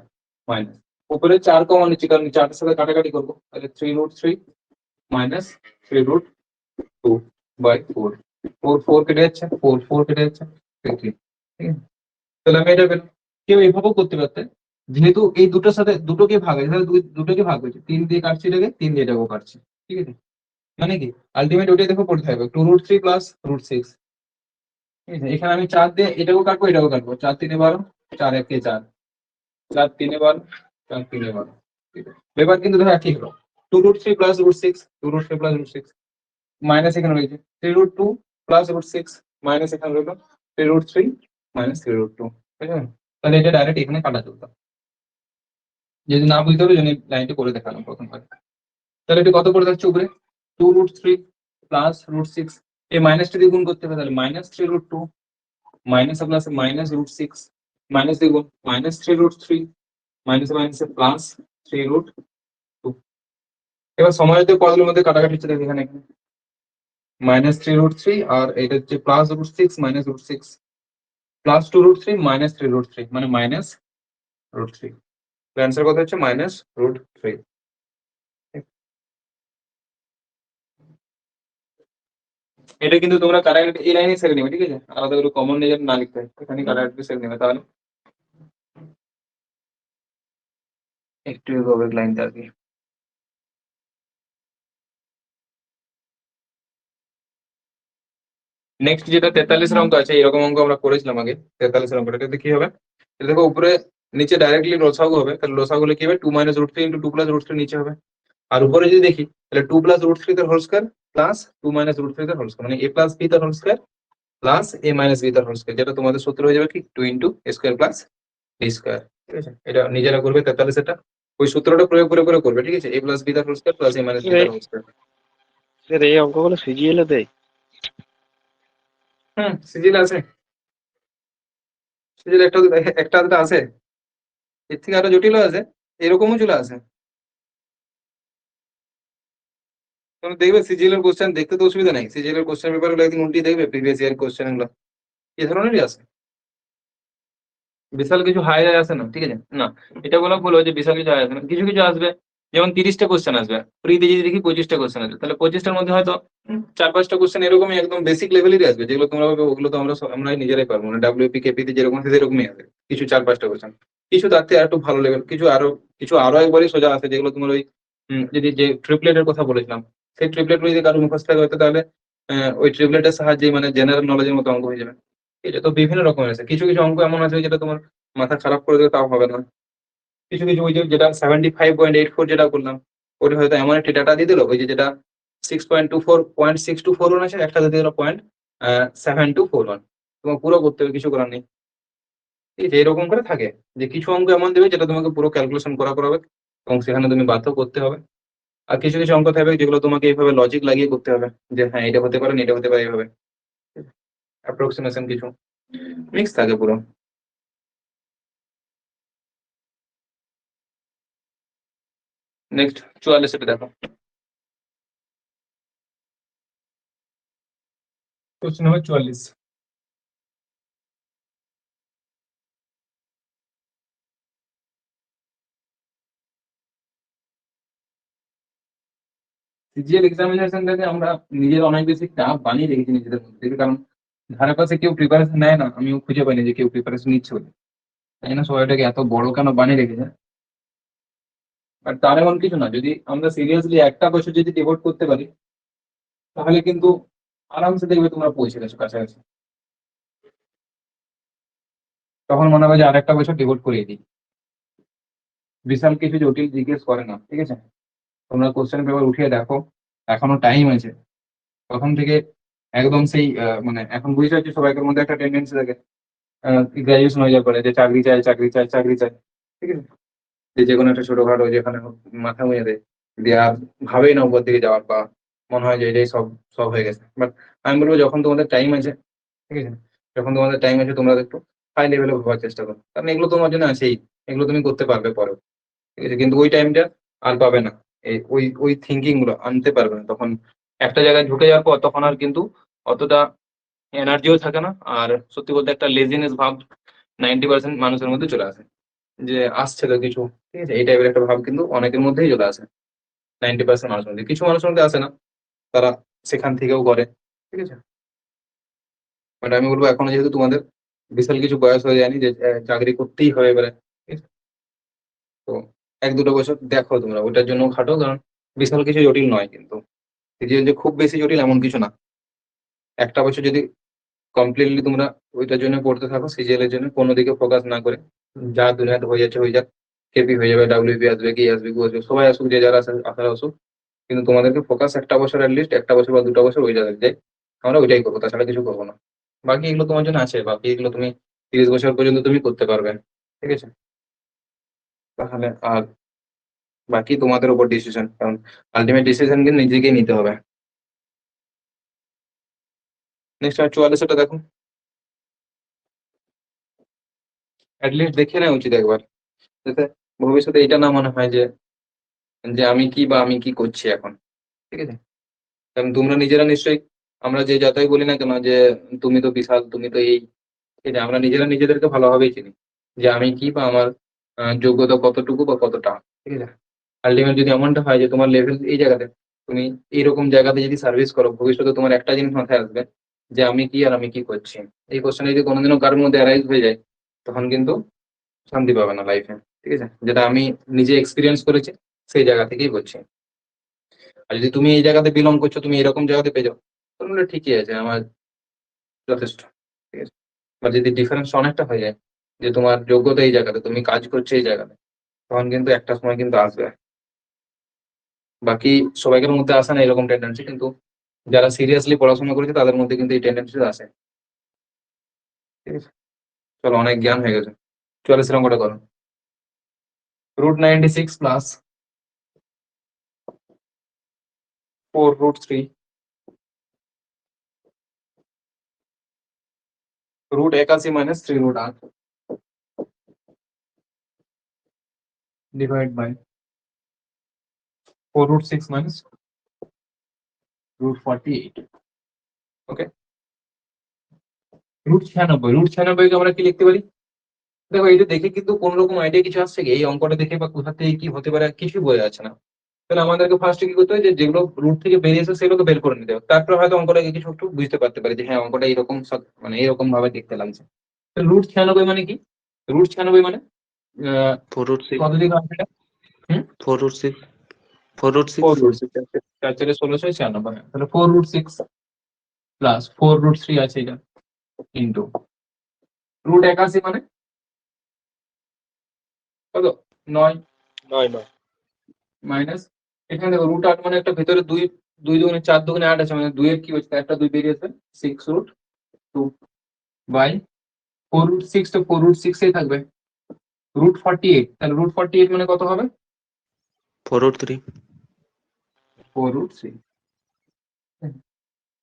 মাইনাস উপরে 4 কমন নিচ্ছি কারণ 4 সাথে কাটাকাটি করবো তাহলে 3√3 মাইনাস 3√2 বাই 4 4 4 কেটে যাচ্ছে 4 4 কেটে যাচ্ছে 3 ঠিক আছে তাহলে আমি এটা পেলাম কেউ এভাবেও করতে পারতে যেহেতু এই দুটোর সাথে দুটোকে ভাগ আছে তাহলে দুটোকে ভাগ হয়েছে 3 দিয়ে কাটছি এটাকে 3 দিয়ে এটাকেও কাটছি ঠিক আছে মানে কি আলটিমেট ওটাই দেখো পড়তে হবে 2√3 প্লাস √6 ঠিক আছে এখানে আমি 4 দিয়ে এটাকেও কাটবো এটাকেও কাটবো 4 3 12 4 1 4 4 3 12 4 3 12 ঠিক আছে ব্যাপার কিন্তু দেখো ঠিক হলো 2√3 প্লাস √6 2√3 প্লাস √6 মাইনাস এখানে রয়েছে 3√2 প্লাস √6 মাইনাস এখানে রইলো 3√3 মাইনাস 3√2 ঠিক আছে তাহলে এটা ডাইরেক্ট এখানে কাটা চলতো যদি না বুঝতে হবে জন্য লাইনটা করে দেখালাম প্রথম পার্ট তাহলে এটা কত করে থাকছে উপরে 2√3 প্লাস √6 এই মাইনাসটা দিয়ে গুণ করতে হবে তাহলে minus 3√2 minus plus minus √6 minus দিয়ে গুণ মাইনাস 3√3 মাইনাস মাইনাস প্লাস 3√2 এবার সময়ের পদগুলোর মধ্যে কাটাকাটি হচ্ছে দেখো এখানে -3√3 আর এটা হচ্ছে +√6 -√6 +2√3 -3√3 মানে -√3। অ্যান্সার কত হচ্ছে -√3। এটা কিন্তু তোমরা কারেক্ট এই লাইনে সেরে নেবে, ঠিক আছে? আলাদা করে কমন নিয়ে না লিখতে হয়, এখানে কারেক্ট সেরে নেবে। তাহলে একটু এগোবে লাইনটা আর কি। নেক্সট যেটা 43 অঙ্ক আছে, এরকম অঙ্ক আমরা করেছিলাম আগে। 43 অঙ্কটা, এটাতে কি হবে? এটা দেখো উপরে নিচে ডাইরেক্টলি লসাগু হবে, তাহলে লসাগু হলে কি হবে? 2 - √3 × 2 + √3 নিচে হবে। আর উপরে যদি দেখি তাহলে 2 + √3 তার হোল স্কয়ার প্লাস 2 - √3 তার হোল স্কয়ার, মানে a + b তার whole square plus a - b তার হোল স্কয়ার, যেটা তোমাদের সূত্র হয়ে যাবে কি 2 × a square plus b square. ঠিক আছে? এটা নিজেরা করবে 43 এটা, ওই সূত্রটা প্রয়োগ করে করে করবে, ঠিক আছে? a + b তার whole square plus a - b তার হোল স্কয়ার। স্যার এই অঙ্কগুলো সিজিএল এ দেয়? সিজিএল আছে, সিজিএল একটা একটা আধটা আছে, এর থেকে আরো জটিলও আছে, এরকমও চলে আসে। তুমি দেখবে সিজিএল এর কোশ্চেন দেখতে তো অসুবিধা নাই, সিজিএল এর কোশ্চেন পেপার গুলো একদিন উল্টিয়ে দেখবে, প্রিভিয়াস ইয়ার কোশ্চেন গুলো এই ধরনেরই আছে, বিশাল কিছু হাই আসে না, ঠিক আছে? না, এটা বলা ভুল যে বিশাল কিছু হাই আসে না, কিছু কিছু আসবে। যেমন 30টা কোশ্চেন আসবে, ফ্রিতে যদি দেখি 25টা কোশ্চেন আসবে, তাহলে 25টার মধ্যে হয়তো 4-5টা কোশ্চেন এরকমই একদম বেসিক লেভেলেরই আসবে, যেগুলো তোমরা ভাবে ওগুলো তো আমরা নিজেরাই পারবো, মানে ডাব্লিউপি কেপি তে যেরকম আছে সেরকমই আসবে। কিছু 4-5টা কোশ্চেন, কিছু তার থেকে একটু ভালো লেভেল, কিছু আরো একবারই সোজা আছে, যেগুলো তোমার ওই যদি যে ট্রিপলেটের কথা বলেছিলাম, সেই ট্রিপলেট যদি কারো মুখস্থ থাকে হয়তো, তাহলে ওই ট্রিপলেটের সাহায্যে মানে জেনারেল নলেজের মতো অঙ্ক হয়ে যাবে। এটা তো বিভিন্ন রকমের আছে, কিছু কিছু অঙ্ক এমন আছে যেটা তোমার মাথা খারাপ করে দেবে তাও হবে না। কিছু কিছু ওই যে যেটা 75.84 যেটা করলাম, ওটা হয়তো এমন একটা ডাটা দিয়ে দিল, ওই যে যেটা 6.6241 আছে, একটা দিয়ে দিল 0.7241, তোমার পুরো করতে হবে, কিছু করার নেই। ঠিক আছে? এরকম করে থাকে যে কিছু অঙ্ক এমন দেবে যেটা তোমাকে পুরো ক্যালকুলেশন করা করাবে এবং সেখানে তুমি বাধ্য করতে হবে। আর কিছু কিছু অঙ্ক থাকবে যেগুলো তোমাকে এইভাবে লজিক লাগিয়ে করতে হবে, যে হ্যাঁ এটা হতে পারে না, এটা হতে পারে এইভাবে, অ্যাপ্রক্সিমেশন কিছু মিক্স থাকে পুরো। নেক্সট 44 এটা দেখো, কোশ্চেন নাম্বার 44। সিজিএল এক্সামিনেশনটাকে আমরা নিজের অনেক বেশি টাফ বানিয়ে রেখেছি নিজেদের মধ্যে থেকে, কারণ ধারে পাশে কেউ প্রিপারেশন নেয় না, আমিও খুঁজে পাইনি যে কেউ প্রিপারেশন নিচ্ছে বলে। তাই না, সবাই এটাকে এত বড় কেন বানিয়ে রেখেছে? বাট তার এমন কিছু না, যদি আমরা সিরিয়াসলি একটা বছর যদি ডিভোট করতে পারি, তাহলে কিন্তু আরামসে দেখবে তোমরা পৌঁছে গেছো কাছাকাছি। তখন মনে হবে যে আরেকটা বছর ডিভোট করিয়ে দিই, বিশাল কিছু জটিল জিজ্ঞেস করে না, ঠিক আছে? তোমরা কোশ্চেন পেপার উঠিয়ে দেখো, এখনো টাইম আছে। প্রথম থেকে একদম সেই মানে এখন বুঝতে পারছি সবাইকার মধ্যে একটা টেন্ডেন্সি থাকে গ্রাজুয়েশন হয়ে যাওয়ার পরে যে চাকরি চাই চাকরি চাই চাকরি চাই, ঠিক আছে? যে কোনো একটা ছোটখাটো যেখানে হোক মাথা মুয়ে দেয়, দিয়ে আর ভাবেই না উপর দিকে যাওয়ার, বা মনে হয় যে এটাই সব সব হয়ে গেছে। বাট আমি বলবো যখন তোমাদের টাইম আছে, ঠিক আছে, যখন তোমাদের টাইম আছে তোমরা একটু হাই লেভেলে ভাবার চেষ্টা করো, কারণ এগুলো তোমার জন্য আছেই, এগুলো তুমি করতে পারবে পরে, ঠিক আছে? কিন্তু ওই টাইমটা আর পাবে না, এই ওই ওই থিঙ্কিং গুলো আনতে পারবে না তখন। একটা জায়গায় ঢুকে যাওয়ার পর তখন আর কিন্তু অতটা এনার্জিও থাকে না, আর সত্যি বলতে একটা লেজিনেস ভাব 90% মানুষের মধ্যে চলে আসে, যে আসছে তো কিছু, ঠিক আছে, এই টাইপের একটা ভাব কিন্তু অনেকের মধ্যেই চলে আসে। 90% মানুষের মধ্যে, কিছু মানুষের মধ্যে আসে না, তারা সেখান থেকেও করে, ঠিক আছে? বাট আমি বলবো এখনো যেহেতু তোমাদের বিশাল কিছু বয়স হয়ে যায়নি যে চাকরি করতেই হবে এবারে, ঠিক আছে? তো 1-2 বছর দেখো, তোমরা ওটার জন্য খাটো, কারণ বিশাল কিছু জটিল নয় কিন্তু, যে খুব বেশি জটিল এমন কিছু না। একটা বছর যদি কমপ্লিটলি তোমরা ওইটার জন্য পড়তে থাকো, সিজিএল এর জন্য কোনো দিকে ফোকাস না করে, যা দুনিয়াতে হয়ে যাচ্ছে হয়ে যাক, কেপি হয়ে যাবে, ডাব্লিউপি আসবে, কি আসবে, কি আসবে, সবাই আসুক, যে যারা আসার আসুক, কিন্তু তোমাদেরকে ফোকাস একটা বছর অ্যাটলিস্ট, একটা বছর বা 2টা বছর ওই জায়গায় যাই, আমরা ওইটাই করবো, তাছাড়া কিছু করবো না। বাকি এগুলো তোমার জন্য আছে, বাকি এগুলো তুমি 30 বছর পর্যন্ত তুমি করতে পারবে, ঠিক আছে? তাহলে আর বাকি তোমাদের উপর ডিসিশন, কারণ আলটিমেট ডিসিশন কিন্তু নিজেকেই নিতে হবে। নেক্সট আর 44টা দেখো, অ্যাটলিস্ট দেখে নেওয়া উচিত একবার, যাতে ভবিষ্যতে এটা না মনে হয় যে যে আমি কি বা আমি কি করছি এখন, ঠিক আছে? কারণ তোমরা নিজেরা নিশ্চয়ই আমরা যে যতই বলি না কেন যে তুমি তো বিশাল, তুমি তো এই, ঠিক আছে, আমরা নিজেরা নিজেদেরকে ভালোভাবেই চিনি যে আমি কি বা আমার যোগ্যতা কতটুকু বা কতটা, ঠিক আছে। আলটিমেট যদি এমনটা হয় যে তোমার লেভেল এই জায়গাতে, তুমি এইরকম জায়গাতে যদি সার্ভিস করো, ভবিষ্যতে তোমার একটা জিনিস মাথায় আসবে যে আমি কি আর আমি কি করছি। এই কোশ্চেন যদি কোনোদিনও কারোর মধ্যে অ্যারাইজ হয়ে যায়, তখন কিন্তু শান্তি পাবে না লাইফে, ঠিক আছে। যেটা আমি নিজে এক্সপিরিয়েন্স করেছি, সেই জায়গা থেকেই বলছি। আর যদি তুমি এই জায়গাতে বিলং করছো, তুমি এরকম জায়গাতে পেয়ে যাও, তাহলে ঠিকই আছে, আমার যথেষ্ট, ঠিক আছে। বা যদি ডিফারেন্স অনেকটা হয়ে যায় যে তোমার যোগ্যতা এই জায়গাতে, তুমি কাজ করছো এই জায়গাতে, তখন কিন্তু একটা সময় কিন্তু আসবে। বাকি সবাইকার মধ্যে আসে না এরকম টেন্ডেন্সি, কিন্তু যারা সিরিয়াসলি পড়াশোনা করেছে তাদের মধ্যে কিন্তু এই টেন্ডেন্সি আসে, ঠিক আছে। চলো, অনেক জ্ঞান হয়ে গেছে। 44 অঙ্কটা করো। √96 plus 4√3 √81 minus 3√8 divide by 4√6 minus √48। Okay, √96 কে আমরা কি লিখতে পারি? দেখো, এটা দেখে কিন্তু কোন রকম আইডিয়া কিছু আসছে কি? এই অঙ্কটা দেখে বা কোথা থেকে কি হতে পারে কিছু বোঝা যাচ্ছে না। তাহলে আমাদেরকে ফার্স্টে কি করতে হয়, যে যেগুলো রুট থেকে বেরিয়েছে সেগুলোকে বের করে নিতে হবে, তারপর হয়তো অঙ্কটাকে কিছু একটু বুঝতে পারতে পারি যে হ্যাঁ, অঙ্কটা এরকম মানে এরকম ভাবে দেখতে লাগছে। √96 মানে কি? √96 মানে 4√6 কত দিকে আসবে এটা? হুম, 4√6 4√6 4√6, 4×4=96, তাহলে 4√6 প্লাস 4√3 আছে এটা, ইন্টু √81 মানে কত? 9 নয় নয় মাইনাস, এখানে দেখো √8 মানে একটা ভেতরে 2, 2 দুগুণে 4 দুগুণে 8 আছে, মানে 2 এর কি হচ্ছে, একটা 2 বেরিয়েছে, 6√2 বাই 4√6, তো 4√6 এই থাকবে। √48, তাহলে √48 মানে কত হবে? 4√3 4√3।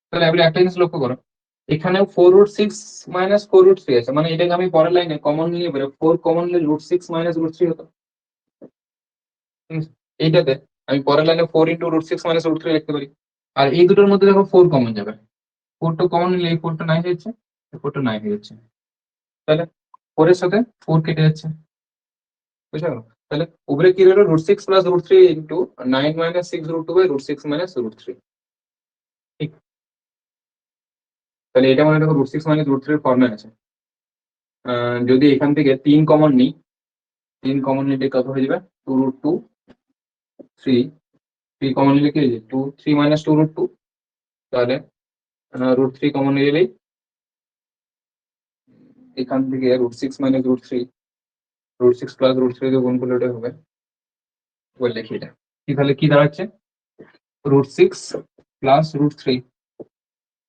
তাহলে এবার একটা জিনিস লক্ষ্য করো, এখানে 4√6 মাইনাস 4√3 আছে, মানে এটাকে আমি পরের লাইনে কমন নিয়ে বেরো, 4 কমন নিলে √6 মাইনাস √3 হতো। হুম, এইটাতে আমি পরের লাইনে 4 ইন্টু √6 মাইনাস √3 লিখতে পারি। আর এই দুটোর মধ্যে দেখো 4 কমন যাবে, 4টা কমন নিলে এই 4টা 9 হয়ে যাচ্ছে, এই 4টা 9 হয়ে যাচ্ছে। তাহলে 4 এর সাথে 4 কেটে যাচ্ছে, বুঝতে পারো? তাহলে উপরে কি রইলো? √6 plus √3 into 9 minus 6√2 by √6 minus √3। ঠিক, তাহলে এটা মানে দেখো √6 মাইনাস √3 এর ফর্মে আছে। যদি এখান থেকে 3 কমন নিই, 3 কমন নিলে কত হয়ে যাবে? 2√2 3, 3 কমন নিলে কি হয়ে যাবে? 2 3 মাইনাস 2√2, তাহলে √3 কমন নিলেই এখান থেকে √6 মাইনাস √3, √6 প্লাস √3 দিয়ে গুণ করলে ওটা হবে, বল লিখি এটা কি, তাহলে কি দাঁড়াচ্ছে? √6 প্লাস √3,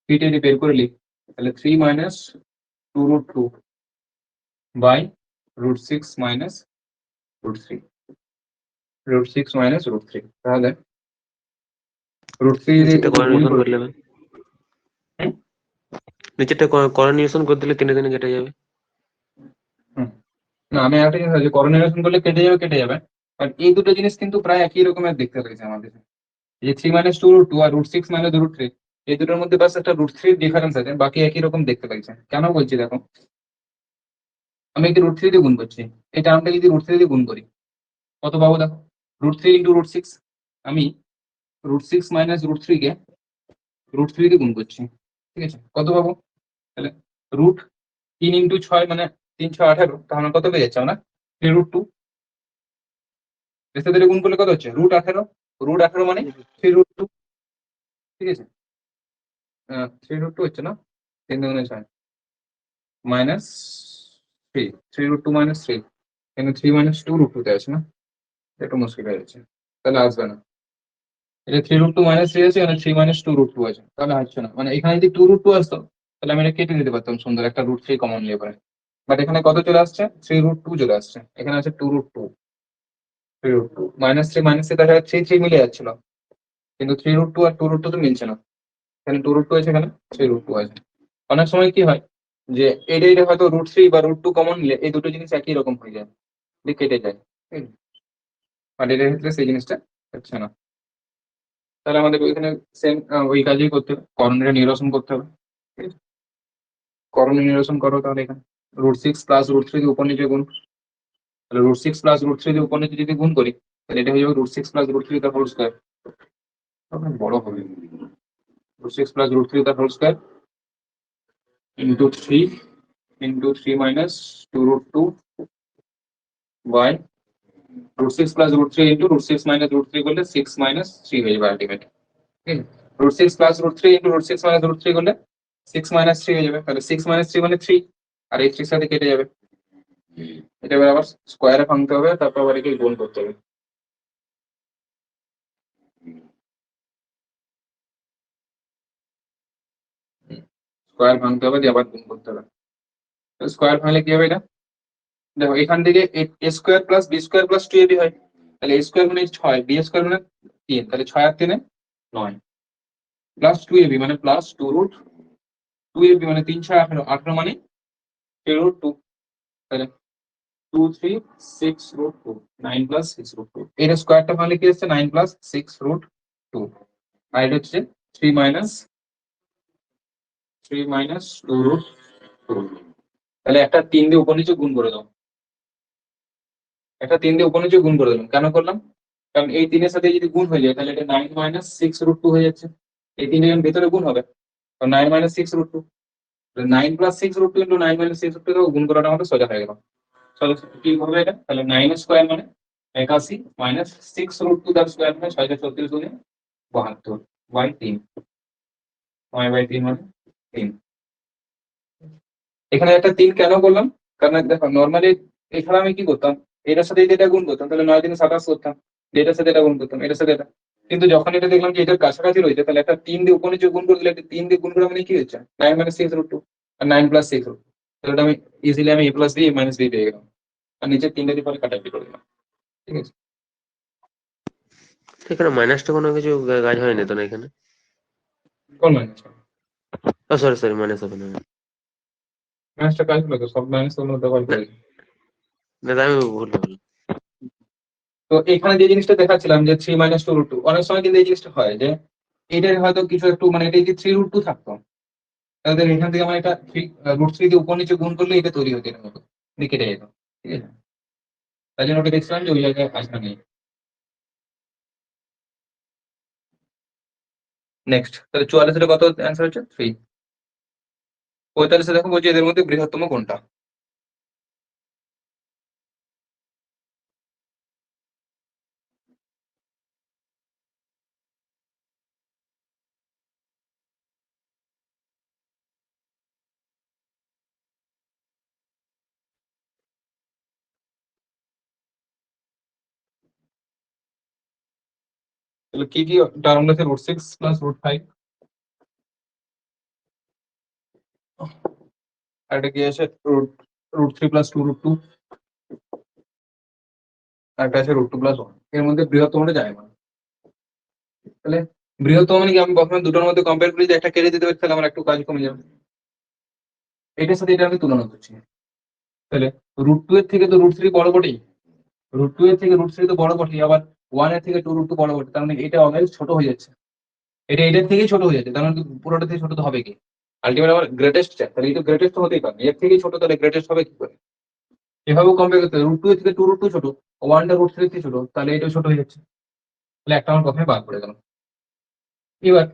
এটা যদি বের করে লিখ, তাহলে 3 মাইনাস 2√2 বাই √6 মাইনাস √3, √6 মাইনাস √3, তাহলে √3 নিচেরটা যদি গুণ করণীয়সন করে করলে দিই, হুম, নিচেরটা করণীয়সন করে দিলে 3 দিনে কেটে যাবে। হুম। না, আমি একটা জিনিস আছে, করোনারেশন করলে কেটে যাবে, বাট এই দুটো জিনিস কিন্তু প্রায় একই রকমের দেখতে লাগছে আমাদের। এই 3 মাইনাস 2√2 আর √6 মাইনাস √3, এই দুটোর মধ্যে বাস একটা √3 ডিফারেন্স আছে, বাকি একই রকম দেখতে লাগছে। কেন বলছি দেখো, আমি কি √3 দিয়ে গুণ করছি, এই টার্মটা যদি √3 দিয়ে গুণ করি কত পাবো দেখো? √3 ইন্টু √6, আমি √6 মাইনাস √3 কে √3 দিয়ে গুণ করছি, ঠিক আছে, কত পাবো? তাহলে √3 ইন্টু 6 মানে 3 6 18, তাহলে কত পেয়ে যাচ্ছে আমরা? 3√2, এর সাথে গুণ করলে কত হচ্ছে? √18, √18 মানে 3√2, ঠিক আছে। 3√2 হচ্ছে না, 3 দুগুণে 6 মাইনাস 3, 3√2 মাইনাস 3, কিন্তু 3 মাইনাস 2√2 তে আছে না, একটু মুশকিল হয়ে যাচ্ছে, তাহলে আসবে না। এটা 3√2 মাইনাস 3 আছে, এখানে 3 মাইনাস 2√2 আছে, তাহলে আসছে না। মানে এখানে যদি 2√2 আসতো, তাহলে আমি এটা কেটে দিতে পারতাম সুন্দর, একটা √3 কমন নিয়ে পরে। বাট এখানে কত চলে আসছে? 3√2 চলে আসছে, এখানে আছে 2√2, 3√2 মাইনাস 3 মাইনাস 3, তাহলে 3 3 মিলে যাচ্ছিল, কিন্তু 3√2 আর 2√2 তো মিলছে না, এখানে 2√2 আছে, এখানে 3√2 আছে। অনেক সময় কি হয় যে এটা হয়তো √3 বা √2 কমন নিলে এই দুটো জিনিস একই রকম হয়ে যায়, দিয়ে কেটে যায়, বাট এটার ক্ষেত্রে সেই জিনিসটা হচ্ছে না। তাহলে আমাদের ওইখানে সেম ওই কাজই করতে হবে, করণীয় নিরসন করতে হবে। ঠিক আছে? করণীয় নিরসন করো তাহলে এখানে √6 প্লাস √3 দিয়ে উপর নিচে গুণ, তাহলে √6 প্লাস √3 দিয়ে উপর নিচে যদি গুণ করি তাহলে এটা হয়ে যাবে √6 প্লাস √3 তার হোল স্কয়ার। বড় হবে √6 প্লাস √3 তার whole square into 3 into 3 minus 2√2 by √6 plus √3 into √6 minus √3 করলে 6 মাইনাস 3 হয়ে যাবে আলটিমেট। ঠিক আছে, √6 প্লাস √3 ইন্টু √6 মাইনাস √3 করলে 6 মাইনাস 3 হয়ে যাবে, তাহলে 6 মাইনাস 3 মানে 3, আর এই 3 সাথে কেটে যাবে। এটা এবার আবার স্কোয়ারে ভাঙতে হবে, তারপর আবার একে গুণ করতে হবে। স্কোয়ার ভাঙতে হবে দিয়ে আবার গুণ করতে হবে। স্কোয়ার ভাঙলে কি হবে এটা, দেখো এখান থেকে a square plus b square plus 2ab হয়, তাহলে a স্কোয়ার মানে 6, b স্কোয়ার মানে 3, তাহলে 6 আর 3 9 প্লাস 2ab মানে প্লাস 2√2ab মানে 3 6 18, 18 মানে 3√2, তাহলে 2 3 6√2, 9 প্লাস 6√2। এটা স্কোয়ারটা ভাঙলে কি হচ্ছে 9 প্লাস 6√2, আর এটা হচ্ছে 3 মাইনাস 2√2। তাহলে একটা 3 দিয়ে উপর নিচে গুণ করে দাও, একটা 3 দিয়ে উপর নিচে গুণ করে দিলাম, কেন করলাম, কারণ এই 3 এর সাথে যদি গুণ হয়ে যায় তাহলে এটা 9 মাইনাস 6√2 হয়ে যাচ্ছে, এই 3 এর ভিতরে গুণ হবে, তো 9 মাইনাস 6√2, 9 প্লাস 6√2 ইন্টু 9 মাইনাস 6√2 গুণ করাটা আমাদের সোজা হয়ে গেল। চলো কি হবে এটা, তাহলে 9 এর স্কয়ার মানে 81 মাইনাস 6√2 তার স্কয়ার মানে 636 গুণে 72 বাই 3, 9 বাই 3 মানে 3। এখানে একটা 3 কেন করলাম, কারণ দেখো নরমালি এখানে আমি কি করতাম, এটার সাথে এটা গুণ করতাম, তাহলে 9 3 27 করতাম, এটার সাথে এটা গুণ করতাম, এটার সাথে এটা, কিন্তু যখন এটা দেখলাম যে এটার কাছাকাছি রয়েছে তাহলে একটা 3 দিয়ে উপর নিচে গুণ করে দিলে, একটা 3 দিয়ে গুণ করা মানে কি হচ্ছে 9 মাইনাস 6√2 আর 9 প্লাস 6√2, তাহলে এটা আমি ইজিলি আমি a plus b a minus b পেয়ে গেলাম, আর নিচে 3টা দিয়ে পরে কাটাকাটি করে দিলাম। ঠিক আছে, এখানে মাইনাসটা কোনো কিছু কাজ হয়নি তো না এখানে? কোন মাইনাস, সরি সরি, মাইনাস হবে না। মাইনাসটা কাজ হলো তো, সব মাইনাস গুলো ব্যবহার করে। না আমি ভুল বললাম। তো এখানে যে জিনিসটা দেখাচ্ছিলাম যে 3 মাইনাস 2√2, অনেক সময় কিন্তু এই জিনিসটা হয় যে এটার হয়তো কিছু একটু মানে এটা যদি 3√2 থাকতো তাহলে এখান থেকে আমার এটা √3 দিয়ে উপর নিচে গুণ করলে এটা তৈরি হতো এর মতো, দিয়ে কেটে যেত। ঠিক আছে, তাই জন্য ওটা দেখছিলাম যে ওই জায়গায় আসা নেই। নেক্সট, তাহলে 44 এর কত অ্যান্সার হচ্ছে 3। 45 দেখো বলছি এদের মধ্যে বৃহত্তম কোনটা। তাহলে কি কি টার্ম আছে, √6 প্লাস √5, আর এটা কি আছে √3 প্লাস 2√2, আর এটা আছে √2 প্লাস 1। এর মধ্যে বৃহত্তমটা যায় না, তাহলে বৃহত্তম মানে কি আমি প্রথমে দুটোর মধ্যে কম্পেয়ার করি যে একটা কেটে দিতে পারি, তাহলে আমার একটু কাজ কমে যাবে। এটার সাথে এটা আমি তুলনা করছি, তাহলে √2 এর থেকে তো √3 বড় বটেই, √2 এর থেকে √3 তো বড় বটেই, আবার 1 এর থেকে 2√2 বড় বটে, তার মানে এটা অলওয়েজ ছোট হয়ে যাচ্ছে, এটা এটার থেকেই ছোট হয়ে যাচ্ছে, তার মানে পুরোটা থেকে ছোট তো হবে কি, আলটিমেট আমার গ্রেটেস্ট চাই, তাহলে এটা গ্রেটেস্ট তো হতেই পারে, এর থেকেই ছোট, তাহলে গ্রেটেস্ট হবে কি করে, এভাবেও কম্পেয়ার করতে হবে, √2 এর থেকে 2√2 ছোট, 1টা √3 এর থেকে ছোট, তাহলে এটা ছোট হয়ে যাচ্ছে, তাহলে একটা আমার কথায় বাদ পড়ে গেল। এবার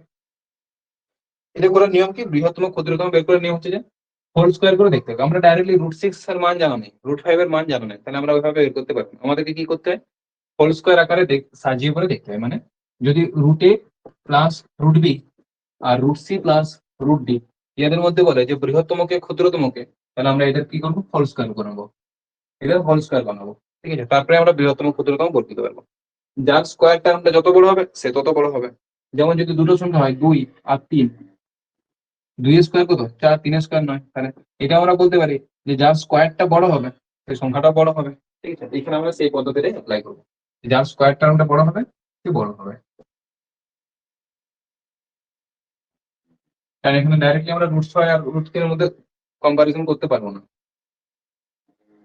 এটা করার নিয়ম কি, বৃহত্তম ক্ষুদ্রতম বের করার নিয়ম হচ্ছে যে হোল স্কোয়ার করে দেখতে হবে। আমরা ডাইরেক্টলি √6 এর মান জানা নেই, √5 এর মান জানা নেই, তাহলে আমরা ওইভাবে বের করতে পারবো না। আমাদেরকে কি করতে হয়, হোল স্কোয়ার আকারে সাজিয়ে করে দেখতে হয়, মানে যদি √a প্লাস √b আর √c প্লাস √d এদের মধ্যে বলে যে বৃহত্তমকে ক্ষুদ্রতমকে, তাহলে আমরা এদের কি করবো, হোল স্কোয়ার বানাবো, এদের হোল স্কোয়ার বানাবো। ঠিক আছে, তারপরে আমরা বৃহত্তম ক্ষুদ্রতম বলে দিতে পারবো, যার স্কোয়ার টার্মটা যত বড় হবে সে তত বড় হবে। যেমন যদি দুটো সংখ্যা হয় 2 আর 3, 2 এর স্কোয়ার কত 4, 3 এর স্কোয়ার 9, তাহলে এটা আমরা বলতে পারি যে যার স্কোয়ারটা বড় হবে সেই সংখ্যাটা বড় হবে। ঠিক আছে, এখানে আমরা সেই পদ্ধতিটাই অ্যাপ্লাই করবো, যার স্কোয়ার টার্মটা বড় হবে সে বড় হবে, কারণ এখানে ডাইরেক্টলি আমরা √6 আর √3 এর মধ্যে কম্পারিজন করতে পারবো না,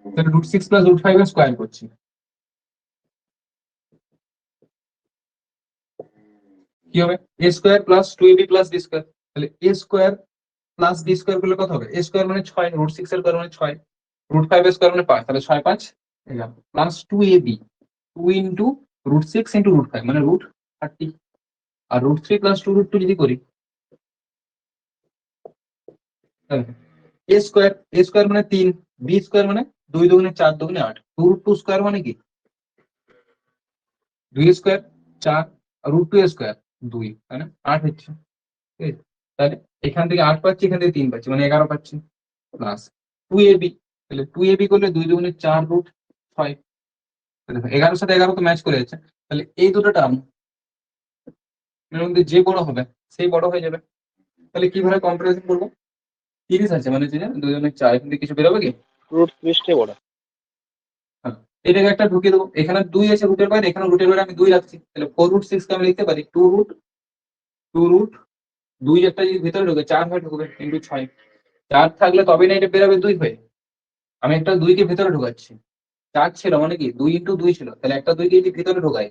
তাহলে √6 প্লাস √5 এর স্কোয়ার করছি, কি হবে a square plus 2ab plus b square, তাহলে a square plus b square করলে কত হবে? এ স্কোয়ার মানে 6, রুট 6 এর স্কোয়ার মানে 6, রুট 5 এর স্কোয়ার মানে 5, তাহলে 6 5 11 plus 2ab 2 into root 6 into root 5 মানে রুট 30, আর রুট 3 প্লাস 2 রুট 2 যদি করি এ স্কোয়ার মানে 3, বি স্কোয়ার মানে 2 দুগুণে 4 দুগুণে 8, 2 রুট 2 স্কোয়ার মানে কি 2 স্কোয়ার 4, আর রুট 2 স্কোয়ার 2, তাই না 8 হচ্ছে, ঠিক আছে? তাহলে এখান থেকে 8 পাচ্ছি, এখান থেকে 3 পাচ্ছি, মানে 11 পাচ্ছি, প্লাস 2ab, তাহলে 2ab করলে 2 দুগুণে 4 রুট 6, 11 সাথে 11 তো ম্যাচ করে যাচ্ছে, তাহলে এই দুটো টার্ম এর মধ্যে যে বড় হবে সেই বড় হয়ে যাবে। তাহলে কিভাবে কম্পারিজন করবো? 30 আছে মানে যে 2 দুগুণে 4, এখান থেকে কিছু বেরোবে কি? রুট 30 বড়। হ্যাঁ, এটাকে একটা ঢুকিয়ে দেবো, এখানে 2 আছে রুটের বাইরে, এখানে রুটের বাইরে আমি 2 রাখছি, তাহলে 4 রুট 6 কে আমি লিখতে পারি 2 রুট 2 একটা যদি ভিতরে ঢুকে 4 হয়ে ঢুকবে ইন্টু 6, 4 থাকলে তবে না এটা বেরোবে 2 হয়ে, আমি একটা 2 কে ভিতরে ঢুকাচ্ছি, 4 ছিল মানে কি 2 ইন্টু 2 ছিল, তাহলে একটা 2 কে যদি ভিতরে ঢোকাই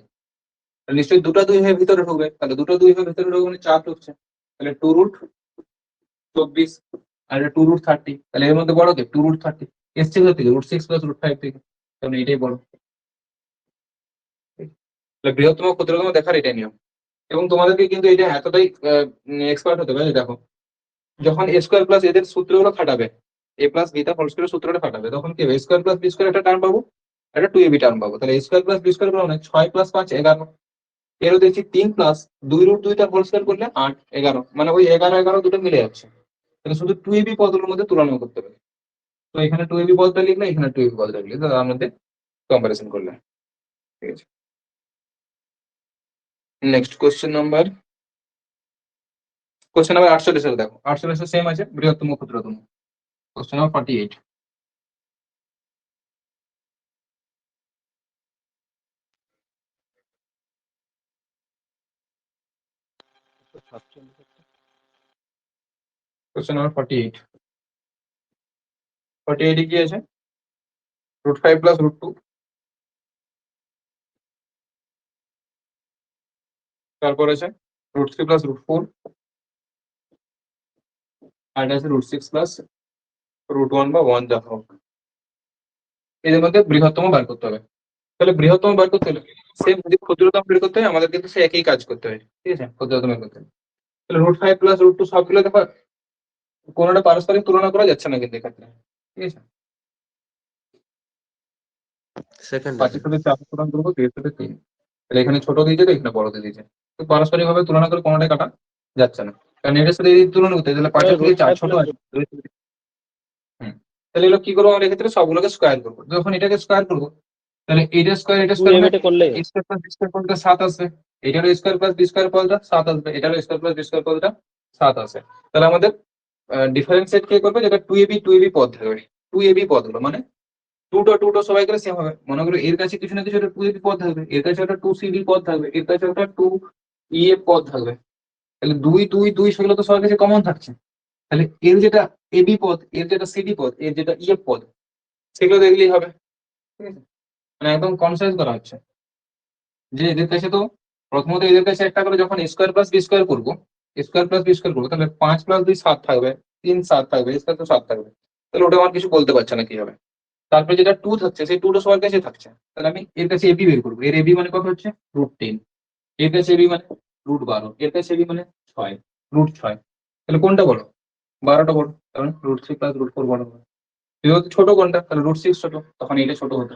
তাহলে নিশ্চয়ই দুটো 2 হয়ে ভিতরে ঢুকবে, তাহলে দুটো 2 হয়ে ভিতরে ঢুকবে মানে 4 ঢুকছে, তাহলে 2 রুট 24 আর এটা 2 রুট 30, তাহলে এর মধ্যে বড় কি 2 রুট 30 এসছে কোথা থেকে? রুট 6 প্লাস রুট 5 থেকে, তাহলে এটাই বড়। তাহলে বৃহত্তম ক্ষুদ্রতম দেখার এটাই নিয়ম, এবং তোমাদেরকে কিন্তু এটা এতটাই এক্সপার্ট হতে হবে, দেখো যখন এ স্কোয়ার প্লাস এদের সূত্রগুলো খাটাবে, এ প্লাস বি তার হোল স্কোয়ারের সূত্রটা খাটাবে, তখন কি হবে স্কোয়ার প্লাস বি স্কোয়ার একটা টার্ম পাবো, একটা 2ab টার্ম পাবো, তাহলে স্কোয়ার প্লাস বি স্কোয়ার মানে 6 প্লাস 5 11, এরও দেখছি 3 প্লাস 2 রুট 2 তার হোল স্কোয়ার করলে 8 11, মানে ওই 11 11 দুটো মিলে যাচ্ছে, তাহলে শুধু 2ab পদগুলোর মধ্যে তুলনা করতে হবে, তো এখানে 2ab পদটা লিখলে, এখানে 2ab পদটা লিখলে, তার মধ্যে কম্পারিজন করলে, ঠিক আছে। নেক্সট কোশ্চেন নাম্বার 48 দেখো, 48 সেম আছে, বৃহত্তম ক্ষুদ্রতম, কোশ্চেন নাম্বার 48। 47 কোশ্চেন নাম্বার 48, 48 কি আছে? রুট 5 প্লাস রুট 2, তারপর আছে রুট 3 প্লাস রুট 4, আর এটা আছে রুট 6 প্লাস রুট 1 বা 1 যা হোক, এদের মধ্যে বৃহত্তম বার করতে হবে। তাহলে বৃহত্তম বার করতে হলে সেম, যদি ক্ষুদ্রতম বের করতে হয় আমাদের কিন্তু সে একই কাজ করতে হয়, ঠিক আছে, ক্ষুদ্রতম বের করতে হয়। তাহলে রুট 5 প্লাস রুট 2 সবগুলো দেখো কোনোটা পারস্পরিক তুলনা করা যাচ্ছে না কিন্তু এক্ষেত্রে, ঠিক আছে, সেকেন্ড 5 এর সাথে 4 তুলনা করবো, 2 এর সাথে 3, তাহলে এখানে ছোট দিয়েছে তো এখানে বড় দিয়ে দিয়েছে, তো পারস্পরিক ভাবে তুলনা করে কোনোটাই কাটা যাচ্ছে না, কারণ এটার সাথে যদি তুলনা করতে হয়, তাহলে 5 এর থেকে রুট 4 5 ছোট প্লাস আছে, হুম, তাহলে এগুলো কি করবো আমরা এক্ষেত্রে সবগুলোকে স্কোয়ার করবো, যখন এটাকে স্কোয়ার করবো তাহলে এটা স্কোয়ার 2ab মানে টা করলে এ স্কোয়ার প্লাস বি স্কোয়ার পদটা 7 আসবে, এটারও স্কোয়ার প্লাস বি স্কোয়ার পদটা 7 আসবে, এটারও স্কোয়ার প্লাস বি স্কোয়ার পদটা 7 আসে, তাহলে আমাদের ডিফারেন্সিয়েট কে করবে, যেটা 2ab পদ থাকবে, 2ab পদগুলো মানে টুটো সবাই করে সেম হবে, মনে করো এর কাছে কিছু না কিছু একটা 2ab পদ থাকবে, এর কাছে একটা 2cd পদ থাকবে, এর কাছে একটা 2ef পদ থাকবে, তাহলে 2 2 2 সেগুলো তো সবার কাছে কমন থাকছে, তাহলে এর যেটা ab পদ, এর যেটা cd পদ, এর যেটা ef পদ, সেগুলো দেখলেই হবে, ঠিক আছে, মানে একদম কনসাইজ করা হচ্ছে যে এদের কাছে তো প্রথমত এদের কাছে একটা করে যখন স্কোয়ার প্লাস বি স্কোয়ার করবো, তাহলে 5 প্লাস 2 7 থাকবে, 3 7 থাকবে, স্কোয়ার তো 7 থাকবে, তাহলে ওটা আমার কিছু বলতে পারছে না কি হবে। তারপরে যেটা 2 থাকছে সেই 2টা সবার কাছে থাকছে, তাহলে আমি এর কাছে এবি বের করবো, এর এবি মানে কত হচ্ছে রুট 10, এর কাছে এবি মানে রুট 12, এর কাছে এবি মানে 6 রুট 6, তাহলে কোনটা বড়? 12টা বড়, কারণ রুট 3 প্লাস রুট 4 বড় হবে, যেহেতু ছোট কোনটা তাহলে রুট 6 ছোট, তখন এটা ছোট হতো,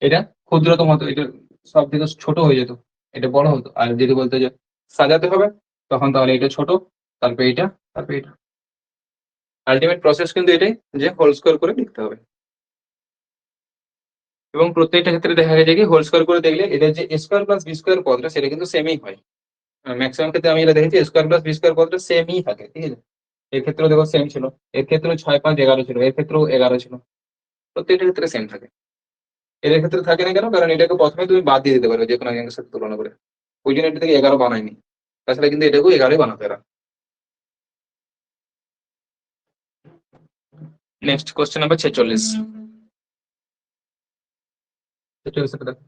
এটা ক্ষুদ্রতম হতো, এটা সব থেকে ছোট হয়ে যেত, এটা বড় হতো, আর যদি বলতে যে সাজাতে হবে তখন তাহলে এটা ছোট, তারপরে এটা, তারপরে এটা, আলটিমেট প্রসেস কিন্তু এটাই যে হোল স্কোয়ার করে লিখতে হবে, এবং প্রত্যেকটা ক্ষেত্রে দেখা গেছে কি হোল স্কোয়ার করে দেখলে এদের যে স্কোয়ার প্লাস বি স্কোয়ার পদটা সেটা কিন্তু সেমই হয়, ম্যাক্সিমাম ক্ষেত্রে আমি এটা দেখেছি স্কোয়ার প্লাস বি স্কোয়ার পদটা সেমই থাকে, ঠিক আছে, এর ক্ষেত্রেও দেখো সেম ছিল, এর ক্ষেত্রেও 6 5 11 ছিল, এর ক্ষেত্রেও 11 ছিল, প্রত্যেকটা ক্ষেত্রে সেম থাকে, এদের ক্ষেত্রে থাকে না কেন? কারণ এটাকে প্রথমে তুমি বাদ দিয়ে দিতে পারবে যে কোনো একজনের সাথে তুলনা করে, ওই জন্য এটা থেকে 11 বানায়নি, তাছাড়া কিন্তু এটাকেও 11 বানাতো এরা। নেক্সট কোশ্চেন নাম্বার 46, 46 টা দেখো।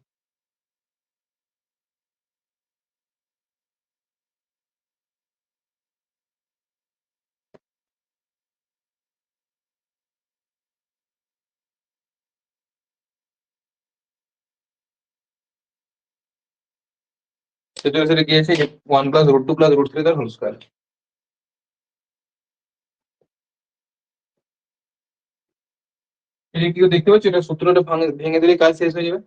সেটা কি আছে 1 প্লাস √2 প্লাস √3 তার হোল স্কয়ার। এটা কি দেখতে পাচ্ছ, এটা সূত্রটা ভেঙে দিলে কাজ শেষ হয়ে যাবে।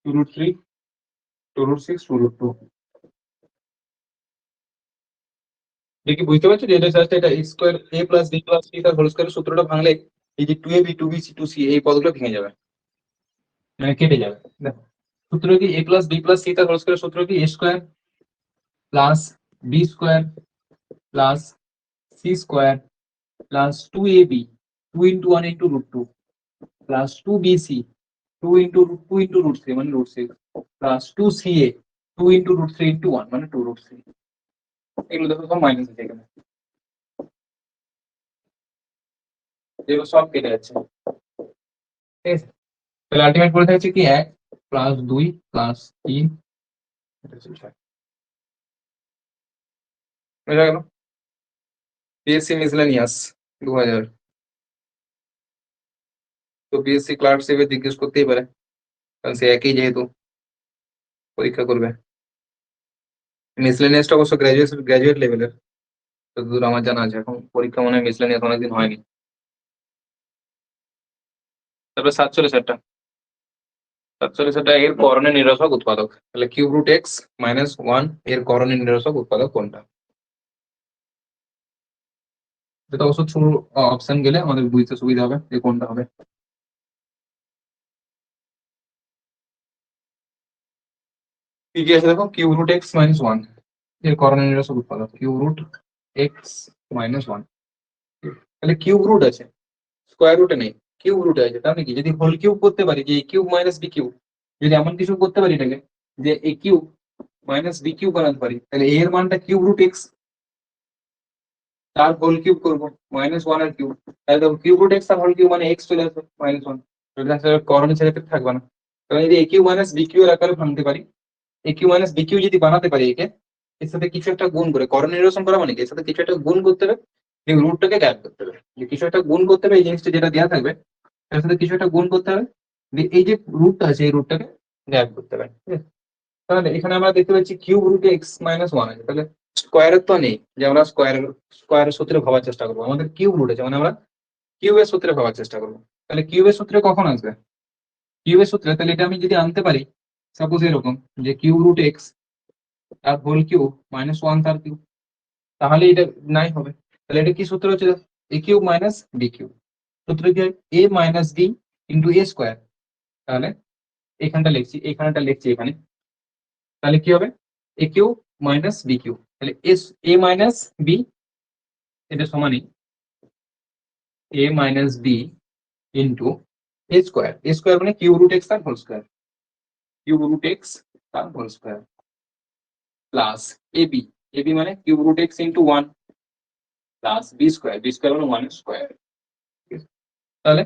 2√3 2√6 2√2। দেখি বুঝতে পারছো যে এটা জাস্ট এটা x square a plus b plus c তার হোল স্কয়ারের সূত্রটা ভাঙলে এই যে 2ab 2bc 2c এই পদগুলো ভেঙে যাবে, মানে কেটে যাবে। দেখো সূত্র কি a plus b plus c তার হোল স্কয়ারের সূত্র কি a square plus b square plus c square plus 2ab 2 into 1 into √2 plus 2bc 2 into √3 মানে √6 প্লাস 2ca 2 into √3 into 1 মানে 2√3। এগুলো দেখো সব মাইনাস আছে এখানে, এগুলো সব কেটে যাচ্ছে। ঠিক আছে, তাহলে আলটিমেট করে থাকছে কি 1 প্লাস 2 প্লাস 3, এটা হচ্ছে 6। বুঝা গেল? BSc miscellaneous 2000। তো বিএসসি ক্লার্কশিপে জিজ্ঞেস করতেই পারে, কারণ সে একই যেহেতু পরীক্ষা করবে। মিসলেনিয়াসটা অবশ্য গ্রাজুয়েট লেভেলের, যতদূর আমার জানা আছে। এখন পরীক্ষা মনে হয় মিসলেনিয়াস অনেকদিন হয়নি। তারপরে 47টা 47টা এর করণের নিরসক উৎপাদক, তাহলে কিউব রুট এক্স মাইনাস 1 এর করণের নিরসক উৎপাদক কোনটা? এটা অবশ্য থ্রু অপশন গেলে আমাদের বুঝতে সুবিধা হবে যে কোনটা হবে। কি কি আছে দেখো, কিউব রুট এক্স মাইনাস 1 এর করণের নিরসক উৎপাদক কিউব রুট এক্স মাইনাস 1। তাহলে কিউব রুট আছে, স্কোয়ার রুটে নেই, কিউব রুটে আছে। তার মানে কি, যদি হোল কিউব করতে পারি যে এ কিউব মাইনাস বি কিউব, যদি এমন কিছু করতে পারি এটাকে যে এ কিউব মাইনাস বি কিউব বানাতে পারি, তাহলে এ এর মানটা কিউব রুট এক্স, তার হোল কিউব করবো মাইনাস 1 এর কিউব, তাহলে দেখো কিউব রুট এক্স তার হোল কিউব মানে এক্স চলে আসবে মাইনাস 1, করণের ছেড়ে থাকবে না। তাহলে যদি এ কিউব মাইনাস বি কিউ এর আকারে ভাঙতে পারি, এ কিউ মাইনাস বি কিউ যদি বানাতে পারি একে, এর সাথে কিছু একটা গুণ করে, করণ নিরসন করা মানে কি, এর সাথে কিছু একটা গুণ করতে হবে, রুটটাকে গ্যাপ করতে হবে, যে কিছু একটা গুণ করতে হবে, এই জিনিসটা যেটা দেওয়া থাকবে তার সাথে কিছু একটা গুণ করতে হবে, এই যে রুটটা আছে এই রুটটাকে গ্যাপ করতে হবে। ঠিক আছে, তাহলে এখানে আমরা দেখতে পাচ্ছি কিউব রুট এক্স মাইনাস 1 আছে, তাহলে স্কোয়ারের তো নেই যে আমরা স্কোয়ারের সূত্রে ভাবার চেষ্টা করবো, আমাদের কিউব রুট আছে, মানে আমরা কিউবের সূত্রে ভাবার চেষ্টা করবো। তাহলে কিউবের সূত্রে কখন আসবে, কিউবের সূত্রে, তাহলে এটা আমি যদি আনতে পারি সাপোজ এরকম যে কিউব রুট এক্স তার হোল কিউব মাইনাস 1 তার কিউব, তাহলে এটা নাই হবে। তাহলে এটা কি সূত্র হচ্ছে, a cube minus b cube, সূত্র কি হয় a minus b into a square. তাহলে এখানটা লিখছি, এখানটা লিখছি এখানে, তাহলে কি হবে a cube minus b cube, তাহলে এস এ মাইনাস বি, এটা সমানই a minus b into a square, a square মানে কিউব রুট এক্স তার whole square, cube root x তার whole square plus ab, ab মানে cube root x into 1 plus b square, b square মানে 1 square. তাহলে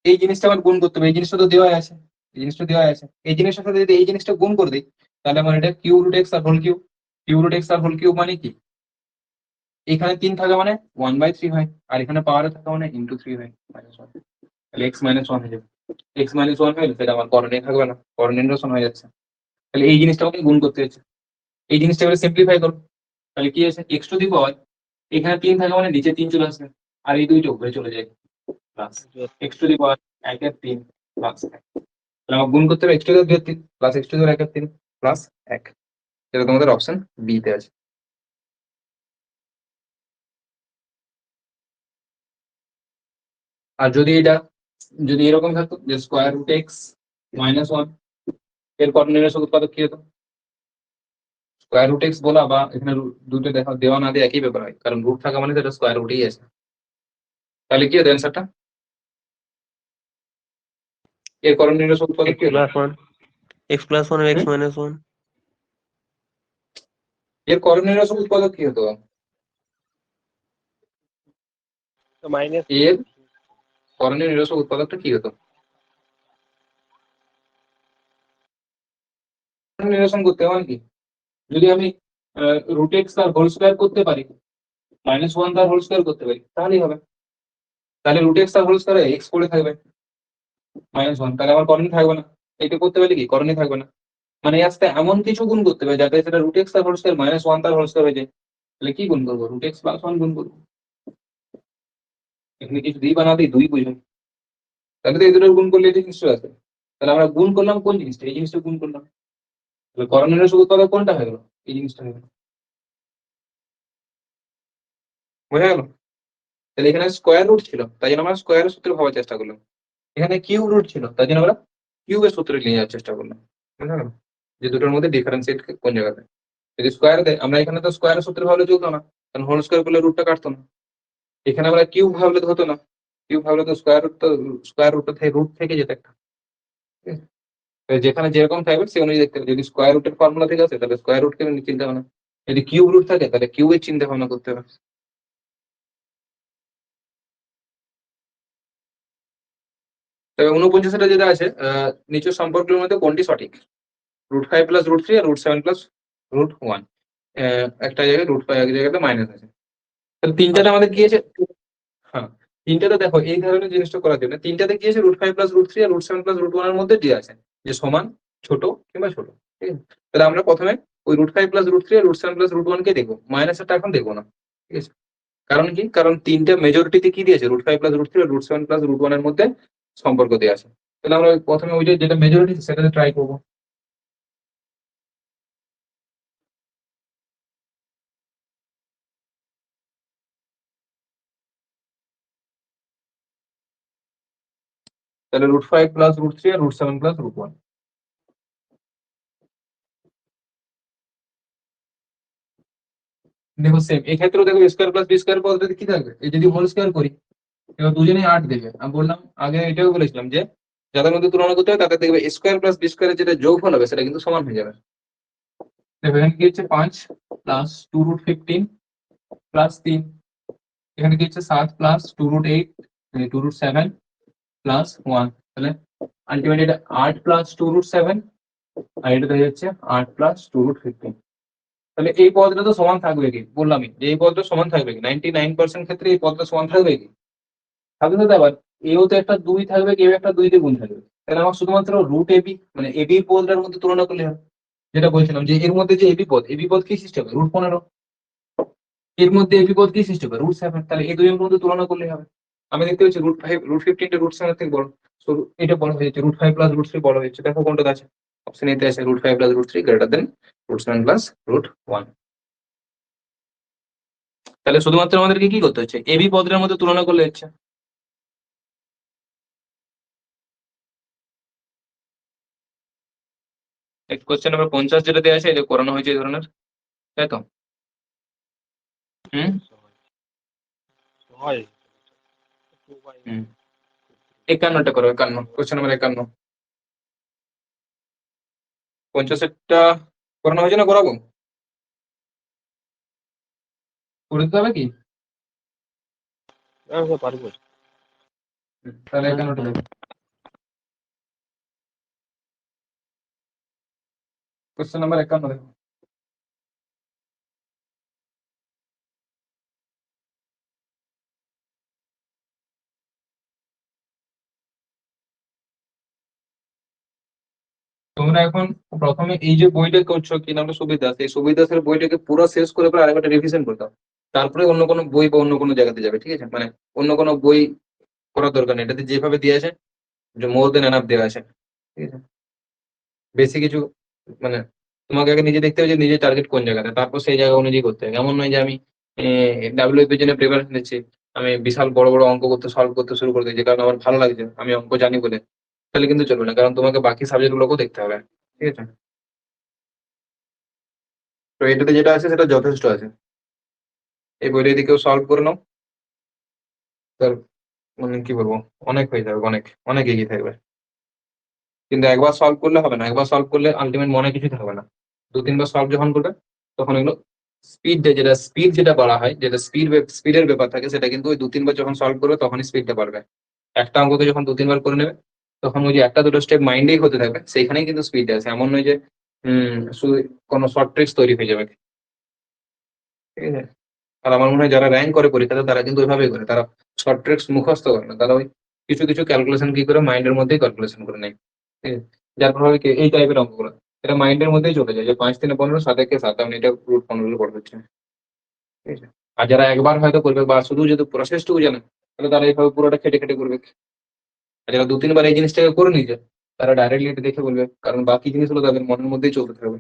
এই জিনিসটা আমার গুণ করতে হবে, এই জিনিসটা তো দেওয়া আছে, এই জিনিসটা দেওয়া আছে, এই জিনিসটার সাথে যদি এই জিনিসটা গুণ করে দিই, তাহলে আমার এটা কিউব রুট এক্স আর whole cube, cube root x আর হোল কিউব মানে কি, এখানে 3 থাকে মানে 1/3 হয়, আর এখানে পাওয়ারে থাকা মানে ইন্টু 3 হয় মাইনাস 1, তাহলে এক্স মাইনাস 1 হয়ে যাবে। এক্স মাইনাস 1 হলে সেটা আমার করণে থাকবে না, করণে নিরসন হয়ে যাচ্ছে। তাহলে এই জিনিসটা আমাকে গুণ করতে হচ্ছে, এই জিনিসটা এবার সিম্পলিফাই করো, তাহলে কি আছে এক্স টু দি পাওয়ার, এখানে 3 থাকে মানে নিচে 3 চলে আসবে, আর এই দুইটা উপরে চলে যায় plus x to the power 1 এর 3 প্লাস 1, তাহলে আমার গুণ করতে হবে x to the power 3 plus x to the power 1 এর 3 প্লাস 1, যেটা তোমাদের অপশন বি তে আছে। আর যদি এরকম থাকতো যে স্কোয়ার রুট এক্স মাইনাস 1 এর করণীয় উৎপাদক কি হতো, স্কোয়ার রুট এক্স বলা বা এখানে দুটো দেখা দেওয়া না দিয়ে একই ব্যাপার হয়, কারণ রুট থাকা মানে সেটা স্কোয়ার রুটেই আছে। তাহলে কি হতো অ্যান্সারটা, এর করণীয় উৎপাদক x কি হতো, প্লাস 1, x প্লাস 1 x হুম? মাইনাস 1। এর করণীয় উৎপাদক কি হতো, মাইনাস এর করণীয় নিরসক উৎপাদকটা কি হতো, নিরসন করতে হয় কি, যদি আমি রুট এক্স তার হোল স্কোয়ার করতে পারি, মাইনাস 1 তার হোল স্কোয়ার করতে পারি, তাহলেই হবে। তাহলে রুট এক্স তার হোল স্কোয়ারে এক্স পড়ে থাকবে মাইনাস 1, তাহলে আমার করণীয় থাকবে না, এটা করতে পারলে কি করণীয় থাকবে না, মানে এর সাথে এমন কিছু গুণ করতে হবে যাতে সেটা রুট এক্স তার হোল স্কয়ার মাইনাস ওয়ান তার হোল স্কয়ার হয়ে যায়। তাহলে কি গুণ করবো? রুট এক্স প্লাস ওয়ান গুণ করবো। এখানে কিছু দুই বানাতে দুই বুঝবে, তাহলে তো এই দুটোর গুণ করলে এই জিনিসটা আছে। তাহলে আমরা গুণ করলাম কোন জিনিসটা? এই জিনিসটা গুণ করলাম। তাহলে করণীয় শুধু কথা কোনটা হয়ে গেল? এই জিনিসটা হয়ে গেল। বোঝা গেল? তাহলে এখানে স্কোয়ার রুট ছিল, তাই জন্য আমরা স্কোয়ারের সূত্রে ভাবার চেষ্টা করলাম। এখানে কিউব রুট ছিল, তাই জন্য আমরা কিউবের সূত্রে নিয়ে যাওয়ার চেষ্টা করলাম। বুঝা গেল? যে দুটোর মধ্যে ডিফারেন্সিয়েট কোন জায়গাতে। যদি স্কোয়ার দেয়, আমরা এখানে তো স্কোয়ারের সূত্রে ভাবলে চলতো না, কারণ হোল স্কোয়ার করলে রুটটা কাটতো না। এখানে আমরা কিউব ভাবলে তো হতো না, কিউব ভাবলে তো স্কোয়ার রুটটা থেকে রুট থেকে যেত একটা। ঠিক আছে? তো যেখানে যেরকম থাকবে সে অনুযায়ী দেখতে হবে। যদি স্কোয়ার রুটের ফর্মুলা ঠিক আছে তাহলে স্কোয়ার রুটকে চিন্তা ভাবনা, যদি কিউব রুট থাকে তাহলে কিউবের চিন্তা ভাবনা করতে হবে। তবে 49 যেটা আছে নিচের সম্পর্কের মধ্যে কোনটি সঠিক? √5 প্লাস √3 আর √7 প্লাস √1। একটা জায়গায় √5 এক জায়গাতে মাইনাস আছে। তাহলে তিনটাতে আমাদের কি আছে? হ্যাঁ, তিনটাতে দেখো এই ধরনের জিনিসটা করার জন্য তিনটাতে কি আছে? √5 প্লাস √3 আর √7 প্লাস √1 এর মধ্যে যে আছে যে সমান, ছোট কিংবা ছোট। ঠিক আছে? তাহলে আমরা প্রথমে ওই √5 প্লাস √3 আর √7 প্লাস √1 কে দেখবো, মাইনাসটা এখন দেখবো না। ঠিক আছে? কারণ কি? কারণ তিনটা মেজরিটিতে কি দিয়েছে? √5 প্লাস √3 আর √7 প্লাস √1 এর মধ্যে সম্পর্ক দেওয়া আছে। তাহলে আমরা প্রথমে ওই যেটা মেজরিটি সেটাতে ট্রাই করবো। তাহলে √5 প্লাস √3 আর √7 প্লাস √1। দেখো সেম এক্ষেত্রেও দেখো স্কোয়ার প্লাস বি স্কোয়ার পদ্ধতি কি থাকবে? এই যদি হোল স্কোয়ার করি এবার দুজনেই 8 দেবে। আমি বললাম আগে এটাও বলেছিলাম যে যাদের মধ্যে তুলনা করতে হবে তাদের দেখবে স্কোয়ার প্লাস বি স্কোয়ারের যেটা যোগফল হবে সেটা কিন্তু সমান হয়ে যাবে। দেখো এখানে কি হচ্ছে 5 প্লাস 2√15 প্লাস 3, এখানে কি হচ্ছে 7 প্লাস 2√8 2√7 প্লাস 1। তাহলে আলটিমেটলি এটা 8 প্লাস 2√7 আর এটা হয়ে যাচ্ছে 8 প্লাস 2√15। তাহলে এই পদটা তো সমান থাকবে কি? বললামই যে এই পদটা সমান থাকবে কি, 99% ক্ষেত্রে এই পদটা সমান থাকবে কি? সাথে সাথে আবার এও তো একটা 2 থাকবে, কেউ একটা 2 দিয়ে গুণ থাকবে। তাহলে আমার শুধুমাত্র রুট এবি মানে এবি পদটার মধ্যে তুলনা করলে হবে। যেটা বলছিলাম যে এর মধ্যে যে এবি পদ কি সৃষ্টি হবে? √15। এর মধ্যে এবি পদ কি সৃষ্টি হবে? √7। তাহলে এই দুইয়ের মধ্যে তুলনা করলে হবে। আমি দেখতে পাচ্ছি √5 √15 টা √7 থেকে বড়, তো এটা বড় হয়ে যাচ্ছে, √5 প্লাস √3 বড় হচ্ছে। দেখো কোনটা আছে? অপশন এতে আছে √5 প্লাস √3 গ্রেটার দেন √7 প্লাস √1। তাহলে শুধুমাত্র আমাদেরকে কি করতে হচ্ছে? এবি পদের মধ্যে তুলনা করলে হচ্ছে। কোশ্চেন নাম্বার 50 যেটা দেওয়া আছে এটা করানো হয়েছে এই ধরনের, তাই তো? হুম হয় 2/9 হুম 51টা করো, 51, কোশ্চেন নাম্বার 51। 50টা করানো হয়েছে না করাবো? করে দিতে হবে কি? পারবো। তাহলে 51টা দেখো, কোশ্চেন নাম্বার 51 দেখো। তোমরা এখন প্রথমে এই যে বইটা করছো কি নামটা, সুবিধা, এই সুবিধাসের বইটাকে পুরো শেষ করে পরে আরেকটা রিভিশন করে দাও। তারপরে অন্য কোনো বই বা অন্য কোনো জায়গাতে যাবে। ঠিক আছে? মানে অন্য কোনো বই করার দরকার নেই, এটাতে যেভাবে দিয়ে আছে যে মোর দেন এনাফ দেওয়া আছে। ঠিক আছে? বেশি কিছু মানে তোমাকে আগে নিজে দেখতে হবে যে নিজের টার্গেট কোন জায়গাতে, তারপর সেই জায়গা অনুযায়ী করতে হবে। এমন নয় যে আমি ডাব্লিউপি জন্য প্রিপারেশন নিচ্ছি, আমি বিশাল বড় বড় অঙ্ক করতে সলভ করতে শুরু করে দিয়েছি কারণ আমার ভালো লাগছে, আমি অঙ্ক জানি বলে। তাহলে কিন্তু চলবে না, কারণ তোমাকে বাকি সাবজেক্ট গুলোকেও দেখতে হবে। ঠিক আছে? তো এটাতে যেটা আছে সেটা যথেষ্ট আছে, এই বইটা দিকেও সলভ করে নাও। তার মানে কি বলবো, অনেক হয়ে যাবে, অনেক অনেক এগিয়ে থাকবে। কিন্তু একবার সলভ করলে হবে না, একবার সলভ করলে আলটিমেট মনে কিছু থাকবে না। 2-3 বার সলভ যখন করবে তখন এগুলো স্পিড যেটা বলা হয়, যেটা স্পিডের ব্যাপার থাকে, সেটা কিন্তু ওই 2-3 বার যখন সলভ করবে তখনই স্পিডটা বাড়বে। একটা অঙ্ককে যখন 2-3 বার করে নেবে তখন ওই যে একটা দুটো স্টেপ মাইন্ডেই হতে থাকবে, সেইখানেই কিন্তু স্পিড আছে। এমন নয় যে শুধু কোনো শর্ট ট্রিক্স তৈরি হয়ে যাবে। ঠিক আছে? আর আমার মনে হয় যারা র্যাঙ্ক করে পরীক্ষাতে তারা কিন্তু ওইভাবেই করে, তারা শর্ট ট্রিক্স মুখস্থ করে না, তারা ওই কিছু কিছু ক্যালকুলেশন কি করে মাইন্ডের মধ্যেই ক্যালকুলেশন করে নেয়। ঠিক আছে? যার প্রভাবে কি এই টাইপের অঙ্কগুলো এটা মাইন্ডের মধ্যেই চলে যায় যে 5 3 15 7 1 7, আমি এটা রুট 15 পড়ে হচ্ছে, ঠিক আছে। আর যারা একবার হয়তো করবে বা শুধু যদি প্রসেসটুকু জানে, তাহলে তারা এইভাবে পুরোটা খেটে খেটে করবে। আর যারা 2 3 বার এই জিনিসটাকে করে নিয়েছে, তারা ডাইরেক্টলি এটা দেখে বলবে, কারণ বাকি জিনিসগুলো তাদের মনের মধ্যেই চলতে থাকবে।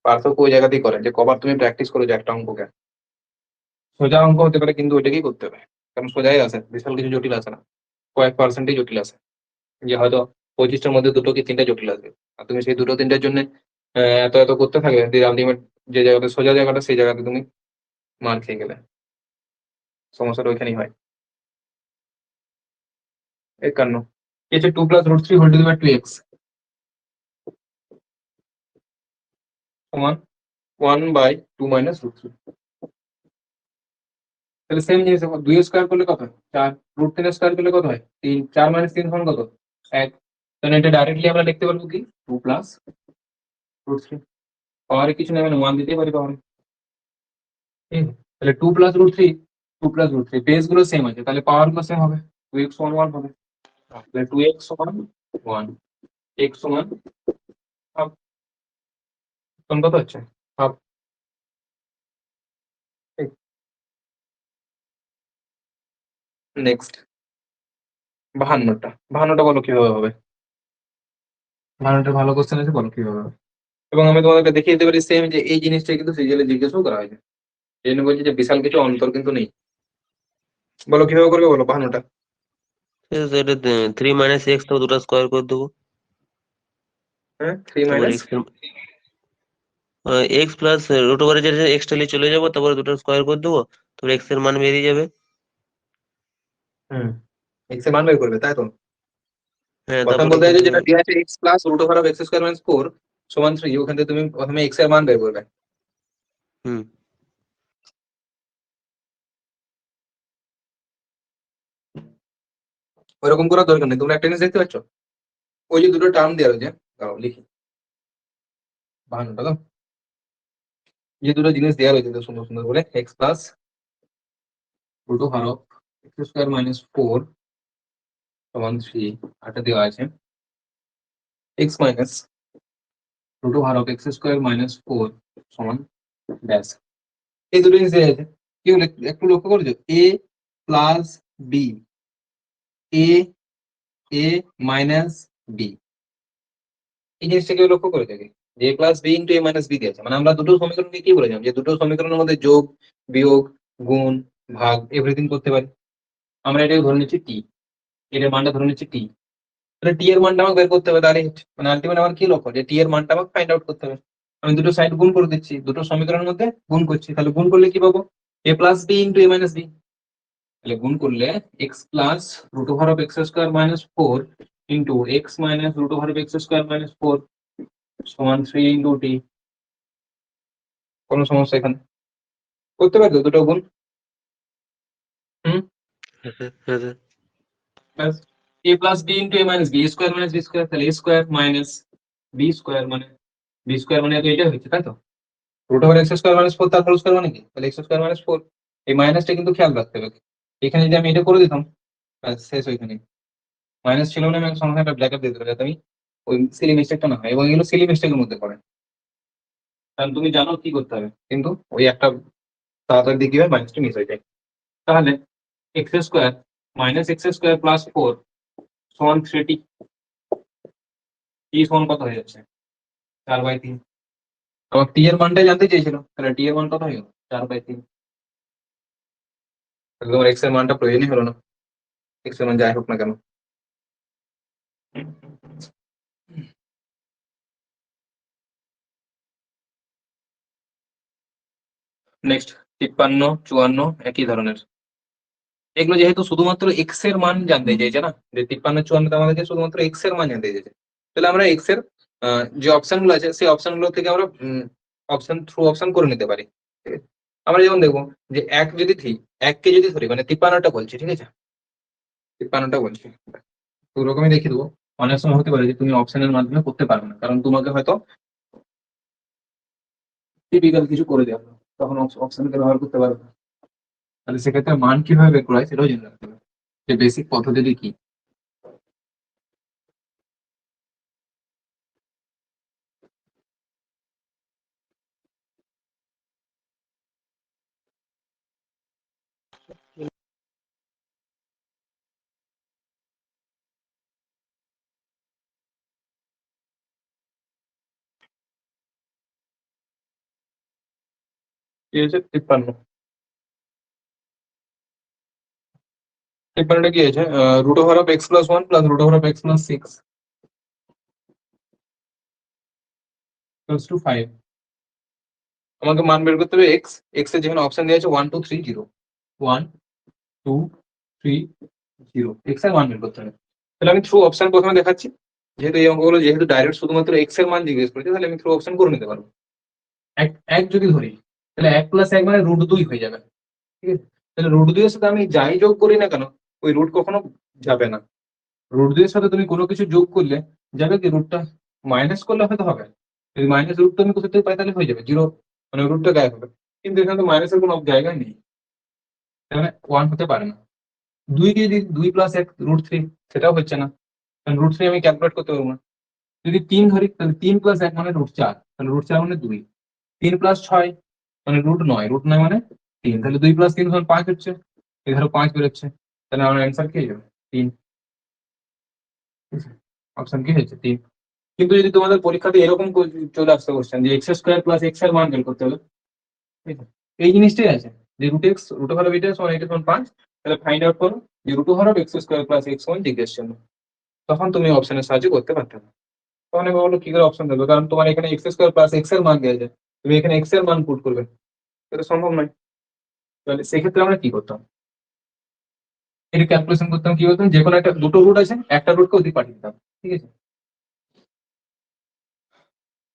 পার্থক্য ওই জায়গাতেই করে যে কবার তুমি প্র্যাকটিস করেছো একটা অঙ্ককে। সোজা অঙ্ক হতে পারে কিন্তু ওইটাকেই করতে হবে, কারণ সোজাই আছে, বিশাল কিছু জটিল আছে না, কয়েক পার্সেন্টই জটিল আছে। যে হয়তো 25টার মধ্যে 2 কি 3টা জটিল আসবে, আর তুমি সেই 2 3টার জন্য এত এত করতে থাকবে, দিয়ে আলটিমেট যে জায়গাতে সোজা জায়গাটা সেই জায়গাতে তুমি মার খেয়ে গেলে। সমস্যাটা ওইখানেই হয়। 51 হচ্ছে 2 + √3 whole to the power 2x সমান 1/2 - √3। তাহলে সেম জিনিস, 2 স্কয়ার করলে কত হয় 4, √3 স্কয়ার করলে কত হয় 3, 4 - 3 সমান কত 1। তাহলে এটা ডাইরেক্টলি আমরা লিখতে পারবো কি 2 + √3। পাওয়ারে কিছু নেই, মানে 1 দিতেই পারি পাওয়ারে, ঠিক আছে। তাহলে 2 + √3, 2 + √3 বেস গুলো সেম আছে, তাহলে পাওয়ার গুলো সেম হবে, 2x সমান 1 হবে। তাহলে 2x সমান 1, x সমান হাফ। কোন কত হচ্ছে হাফ। নেক্সট 52টা বলো কিভাবে হবে। 52টা ভালো কোশ্চেন আছে, বলো কিভাবে হবে। এবং আমি তোমাদেরকে দেখিয়ে দিতে পারি সেম, যে এই জিনিসটা কিন্তু সিরিয়ালে জিজ্ঞেসও করা হয়েছে, এই জন্য বলছি যে বিশাল কিছু অন্তর কিন্তু নেই। বলো কিভাবে করবে, বলো 52টা। ঠিক আছে, এটা 3 - x তো দুটো স্কোয়ার করে দেবো। হ্যাঁ 3 তারপর - এক্স প্লাস রুট ওভারে যে এক্সটা নিয়ে চলে যাবো, তারপরে দুটো স্কোয়ার করে দেবো, তারপর এক্স এর মান বেরিয়ে যাবে। হুম x এর মান বের করবে, তাই তো। হ্যাঁ, প্রথম তারপরে বলতে এখান চাইছো থেকে যেটা দেওয়া আছে x plus root over of x square minus 4 সমান 3, ওখান থেকে তুমি প্রথমে x এর মান বের করবে। হুম ওইরকম করার দরকার নেই, তোমরা একটা জিনিস দেখতে পাচ্ছ, ওই যে দুটো টার্ম দেওয়া রয়েছে, দাঁড়াও লিখি 52টা তো, যে দুটো জিনিস দেওয়া রয়েছে তো সুন্দর সুন্দর বলে, x plus root over of x square minus 4 সমান 3, এটা দেওয়া আছে x minus root over of x square minus 4 সমান ব্যাস। এই দুটো জিনিস দেওয়া আছে, কি হলো একটু লক্ষ্য করেছো, a plus b, a minus b, এই জিনিসটা কেউ লক্ষ্য করে থাকে যে a plus B into a minus B দিয়েছে, মানে আমরা দুটো সমীকরণকে কি বলেছিলাম, যে দুটো সমীকরণের মধ্যে যোগ বিয়োগ গুণ ভাগ এভরিথিং করতে পারি। আমরা এটাকে ধরে নিচ্ছি টি, এর মানটা ধরে নিচ্ছি টি। তাহলে টি এর মানটা আমাকে বের করতে হবে, তাহলে মানে আলটিমেট আমার কি লক্ষ্য, যে টি এর মানটা আমাকে ফাইন্ড আউট করতে হবে। আমি দুটো সাইড গুণ করে দিচ্ছি, দুটো সমীকরণের মধ্যে গুণ করছি, তাহলে গুণ করলে কি পাবো a plus B into a minus B. তাহলে গুণ করলে x plus root over of x square minus 4 into x minus root over of x square minus 4 সমান 3 ইন্টু টি। কোনো সমস্যা এখানে করতে পারবে দুটো গুণ। হুম হ্যাঁ স্যার, হ্যাঁ স্যার। ব্যাস, a plus B into a minus B square minus B square, তাহলে a square minus B square মানে বি স্কোয়ার মানে তো এটা হচ্ছে, তাই তো। Root over x square minus 4 তার হোল স্কোয়ার মানে কি, তাহলে এক্স স্কোয়ার মাইনাস 4। এই মাইনাসটা কিন্তু খেয়াল রাখতে হবে, এখানে যদি আমি এটা করে দিতাম ব্যাস শেষ ওইখানে। মাইনাস ছিল না, আমি সঙ্গে একটা ব্র্যাকেট দিয়ে দিতে যাতে আমি ওই সিলি মিস্টেকটা না হয়, এবং এগুলো সিলি মিস্টেকের মধ্যে পড়ে, কারণ তুমি জানো কি করতে হবে, কিন্তু ওই একটা তাড়াতাড়ি দিয়ে কি হয় মাইনাসটা মিস হয়ে যায়। তাহলে x square minus x square plus 4 সমান 3t, টি সমান কত হয়ে যাচ্ছে 4/3। আবার টি এর মানটাই জানতে চেয়েছিল, তাহলে টি এর মান কত হয়ে গেল 4/3। তাহলে তোমার এক্স এর মানটা প্রয়োজনই হলো না, এক্স এর মান যাই হোক না কেন। নেক্সট 53 54 একই ধরনের, এগুলো যেহেতু শুধুমাত্র এক্স এর মান জানতে চাইছে না, যে 53 54 আমাদেরকে শুধুমাত্র এক্স এর মান জানতে চাইছে, তাহলে আমরা এক্স এর যে অপশন গুলো আছে সেই অপশন গুলো থেকে আমরা অপশন থ্রু অপশন করে নিতে পারি, ঠিক আছে। আমরা যেমন দেখবো যে এক যদি এককে যদি ধরি, মানে 53টা বলছি, ঠিক আছে 53টা বলছি, তো ওরকমই দেখিয়ে দেবো। অনেক সময় হতে পারে যে তুমি অপশনের মাধ্যমে করতে পারবে না, কারণ তোমাকে হয়তো টিপিক্যাল কিছু করে দেওয়া হলো, তখন অপশনকে ব্যবহার করতে পারবে না। তাহলে সেক্ষেত্রে মান কিভাবে বের করা হয় সেটাও জেনে রাখতে হবে, যে বেসিক পদ্ধতিটি কি। কি হয়েছে 53। 53টা কি হয়েছে root over of x plus one plus root over of x plus six equals to 5। আমাকে মান বের করতে হবে এক্স। এক্স এর যেখানে অপশন দেওয়া আছে 1 2 3 0, 1 2 3 0, এক্স এর মান বের করতে হবে। তাহলে আমি থ্রু অপশন প্রথমে দেখাচ্ছি, যেহেতু এই অঙ্কগুলো যেহেতু ডাইরেক্ট শুধুমাত্র এক্স এর মান জিজ্ঞেস করেছে, তাহলে আমি থ্রু অপশন করে নিতে পারবো। এক এক যদি ধরি তাহলে 1 প্লাস 1 মানে রুট 2 হয়ে যাবে, ঠিক আছে? তাহলে রুট 2 এর সাথে আমি যাই যোগ করি না কেন, ওই রুট কখনো যাবে না। রুট 2 এর সাথে তুমি কোনো কিছু যোগ করলে যাবে কি, রুটটা মাইনাস করলে হয়তো হবে, যদি মাইনাস রুট আমি কোথা থেকে পাই তাহলে হয়ে যাবে জিরো, মানে রুটটা গায়েব হবে। কিন্তু এখানে তো মাইনাসের কোনো জায়গায় নেই, তাহলে 1 হতে পারে না। 2 কে যদি 2 প্লাস 1 রুট 3, সেটাও হচ্ছে না, কারণ রুট 3 আমি ক্যালকুলেট করতে পারবো না। যদি 3 ধরি তাহলে 3 প্লাস 1 মানে রুট 4, তাহলে রুট 4 মানে 2। 3 প্লাস 6 মানে রুট 9, রুট 9 মানে 3, তাহলে 2 প্লাস 3 সমান 5 হচ্ছে, এখানে 5 বেরোচ্ছে, তাহলে আমার অ্যান্সার কি হয়ে যাবে 3। অপশন কি হয়েছে 3। কিন্তু যদি তোমাদের পরীক্ষাতে এরকম চলে আসতে কোশ্চেন যে এক্স স্কোয়ার প্লাস এক্স এর মান বের করতে হবে, ঠিক আছে? এই জিনিসটাই আছে যে root x root over of এটা সমান এটা সমান 5, তাহলে ফাইন্ড আউট করো যে root over of x square plus x one জিজ্ঞেস ছিল। তখন তুমি অপশনের সাহায্যে করতে পারতে না। তখন আমি বলবো কি করে অপশন দেবে, কারণ তোমার এখানে এক্স স্কোয়ার প্লাস এক্স এর মান দেওয়া যায়, তুমি এখানে এক্স এর মান পুট করবে, এটা সম্ভব নয়। তাহলে সেক্ষেত্রে আমরা কি করতাম, এটা ক্যালকুলেশন করতাম, কি করতাম, যে কোনো একটা দুটো রুট আছে, একটা রুটকে ওদিকে পাঠিয়ে দিতাম, ঠিক আছে?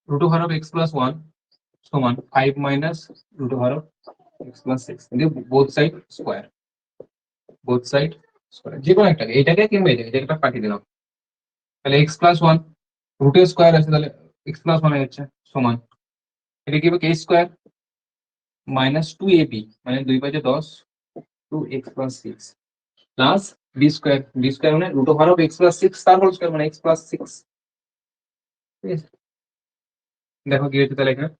Root over of x plus one সমান 5 minus root over of x plus 6, both side square, both side square, যে কোনো একটাকে, এটাকে কিংবা এটাকে, যেটা পাঠিয়ে দিলাম। তাহলে এক্স প্লাস ওয়ান রুটের স্কোয়ার আছে, তাহলে এক্স প্লাস ওয়ান হচ্ছে সমান, এটা কি হবে কে স্কোয়ার মাইনাস 2ab, মানে 2 5 10 two x plus 6 plus b square, b square মানে root over of x plus 6 তার হোল স্কোয়ার মানে এক্স প্লাস 6, ঠিক আছে? দেখো কি হচ্ছে তাহলে এখানে,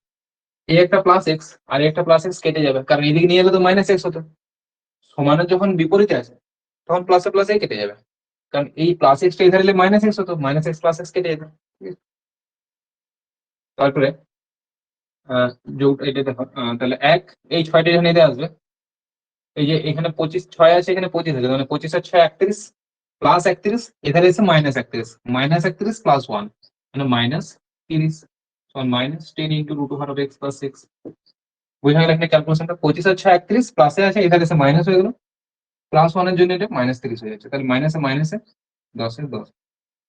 এই একটা প্লাস এক্স আর এই একটা প্লাস এক্স কেটে যাবে, কারণ এদিকে নিয়ে এলে তো মাইনাস এক্স হতো। সমানের যখন বিপরীতে আছে তখন প্লাসে প্লাসে কেটে যাবে, কারণ এই প্লাস এক্সটা এধারে এলে মাইনাস এক্স হতো, মাইনাস এক্স প্লাস এক্স কেটে যেত, ঠিক আছে? তারপরে যোগ এটা দেখো, তাহলে এক, এই 6টা যখন এতে আসবে, এই যে এখানে 25 6 আছে, এখানে 25 আছে, মানে 25 আর 6 31 প্লাস 31, এধারে এসে মাইনাস 31, মাইনাস 31 প্লাস 1 মানে মাইনাস 30, সমান minus 10 into root over of x plus 6। বোঝা গেল এখানে ক্যালকুলেশনটা, 25 আর 6 31 প্লাসে আছে, এধারে এসে মাইনাস হয়ে গেল, প্লাস 1 এর জন্য এটা মাইনাস 30 হয়ে যাচ্ছে, তাহলে মাইনাসে মাইনাসে 10 এর 10,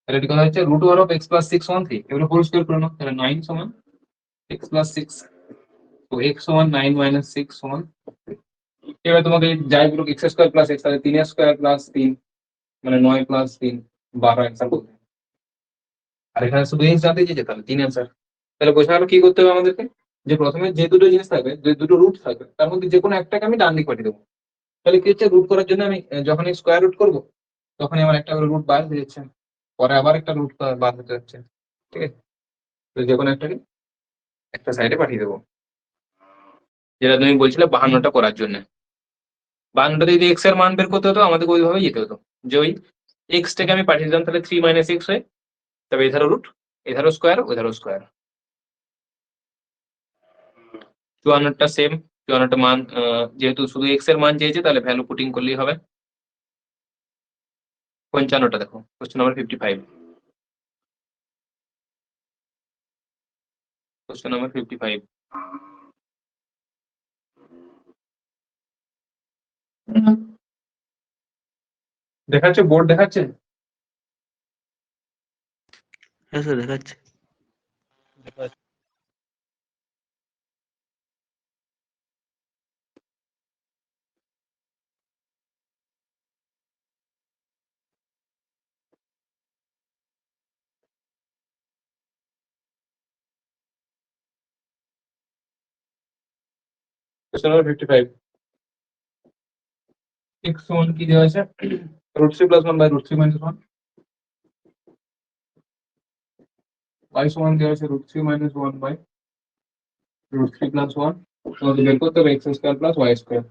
তাহলে এটা কথা হচ্ছে root over of x plus 6 1 3, এবারে হোল স্কয়ার করে নাও, তাহলে 9 সমান এক্স প্লাস 6, তো এক্স সমান 9 মাইনাস 6 সমান 3। এবার তোমাকে যাই বলুক এক্স স্কোয়ার প্লাস এক্স, তাহলে 3 স্কোয়ার প্লাস 3 মানে 9 প্লাস 3 12 অ্যান্সার বলতে, আর এখানে শুধু এক্স জানতে চেয়েছে, তাহলে 3 অ্যান্সার। তাহলে বোঝা গেল কি করতে হবে আমাদেরকে, যে প্রথমে যে দুটো জিনিস থাকবে, যে দুটো রুট থাকবে, তার মধ্যে যে কোনো একটাকে আমি ডান দিক পাঠিয়ে দেবো। তাহলে কি হচ্ছে, রুট করার জন্য আমি যখন স্কোয়ার রুট করবো তখনই আমার একটা রুট বার হয়ে যাচ্ছে, পরে আবার একটা রুট বার হতে যাচ্ছে, ঠিক আছে? তো যে কোনো একটাকে একটা সাইডে পাঠিয়ে দেবো, যেটা তুমি বলছিলে 52টা করার জন্য। 52টাতে যদি এক্স এর মান বের করতে হতো আমাদেরকে ওইভাবে যেতে হতো, যে ওই এক্স টাকে আমি পাঠিয়ে দিতাম, তাহলে 3 মাইনাস এক্স হয়, তবে এধারও রুট, এধারও স্কোয়ার, ওধারও স্কোয়ার। 54টা সেম, 54টা মান যেহেতু শুধু এক্স এর মান চেয়েছে, তাহলে ভ্যালু পুটিং করলেই হবে। 55টা দেখো, কোশ্চেন নাম্বার 55, কোশ্চেন নাম্বার 55। দেখাচ্ছে, বোর্ড দেখাচ্ছে? হ্যাঁ স্যার দেখাচ্ছে। কোশ্চেন নাম্বার 55, এক্স সমান কি দেওয়া আছে, root 3 plus 1 by root 3 minus 1, y সমান দেওয়া আছে root 3 minus 1 by root 3 plus 1, তোমাদের বের করতে হবে x square plus y square.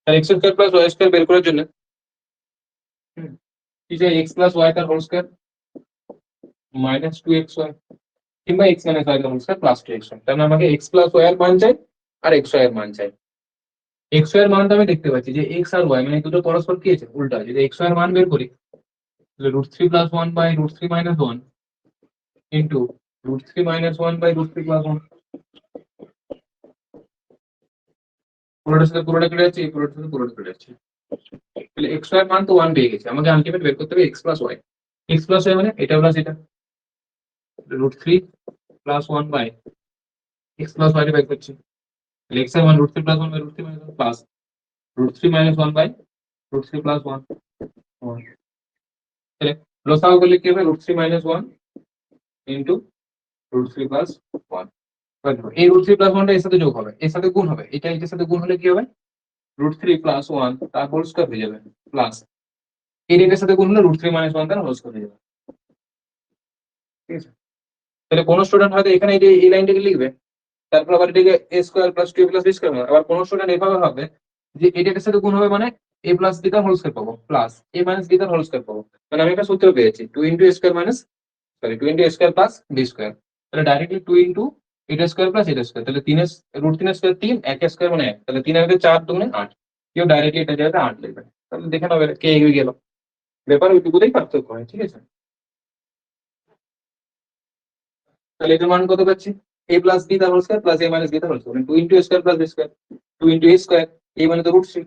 তাহলে x square plus y square বের করার জন্য কি যে এক্স প্লাস ওয়াই তার whole square minus two x y কিংবা এক্স মাইনাস ওয়াই তার whole square plus two x y. তার মানে আমাকে এক্স প্লাস ওয়াই এর মান চাই আর এক্স ওয়াই এর মান চাই। এক্স ওয়াই এর মানটা আমি দেখতে পাচ্ছি যে এক্স আর ওয়াই মানে দুটো পরস্পর কি আছে উল্টা। যদি এক্স ওয়াই এর মান বের করি তাহলে root three plus one by root three minus one into root three minus one by root three plus one. পুরোটার সাথে পুরোটা কেটে যাচ্ছে, এই পুরোটার সাথে পুরোটা কেটে যাচ্ছে। তাহলে এক্স ওয়াই মান তো ওয়ান পেয়ে গেছে, আমাকে আলটিমেট বের করতে হবে x plus y. X plus y মানে এটা প্লাস এটা root three plus one by x plus y বের করছি। তাহলে এক্স এর মান root three plus one by root three minus one plus root three minus one by root three plus one. তাহলে লসাগু করলে কি হবে root three minus one into root three plus one. এই রুট থ্রি প্লাস ওয়ানটা এর সাথে যোগ হবে, এর সাথে গুণ হবে, এটা এটার সাথে গুণ হলে কি হবে রুট থ্রি প্লাস ওয়ান তার হোল স্কোয়ার হয়ে যাবে প্লাস এটার সাথে গুণ হলে রুট থ্রি মাইনাস ওয়ান তার হোল স্কোয়ার হয়ে যাবে। ঠিক আছে, তাহলে কোন স্টুডেন্ট হয়তো এখানে এই লাইনটাকে লিখবে, তারপর আবার এটাকে a square plus two plus b square হবে। আবার কোন স্টুডেন্ট এভাবে ভাববে যে এটার সাথে গুণ হবে মানে এ প্লাস বি তার হোল স্কোয়ার পাবো প্লাস এ মাইনাস বি তার হোল স্কোয়ার পাবো। মানে আমি একটা সূত্র পেয়েছি two into a square minus two into a square plus b square. তাহলে ডাইরেক্টলি টু ইন্টু এটা স্কোয়ার প্লাস এটা স্কোয়ার। তাহলে তিনের রুট তিনের স্কোয়ার তিন, এক স্কোয়ার মানে এক, তাহলে তিন আর চার দুগুণে আট। কেউ ডাইরেক্টলি এটা জায়গাতে আট লিখবে, তাহলে দেখে নেবে কে এগিয়ে গেল। ব্যাপার ওইটুকুতেই পার্থক্য হয়। ঠিক আছে, তাহলে এটার মান কত পাচ্ছি এ প্লাস বি তার whole square plus a minus b তার whole square, two into a square plus b square, two into a square a মানে তো root three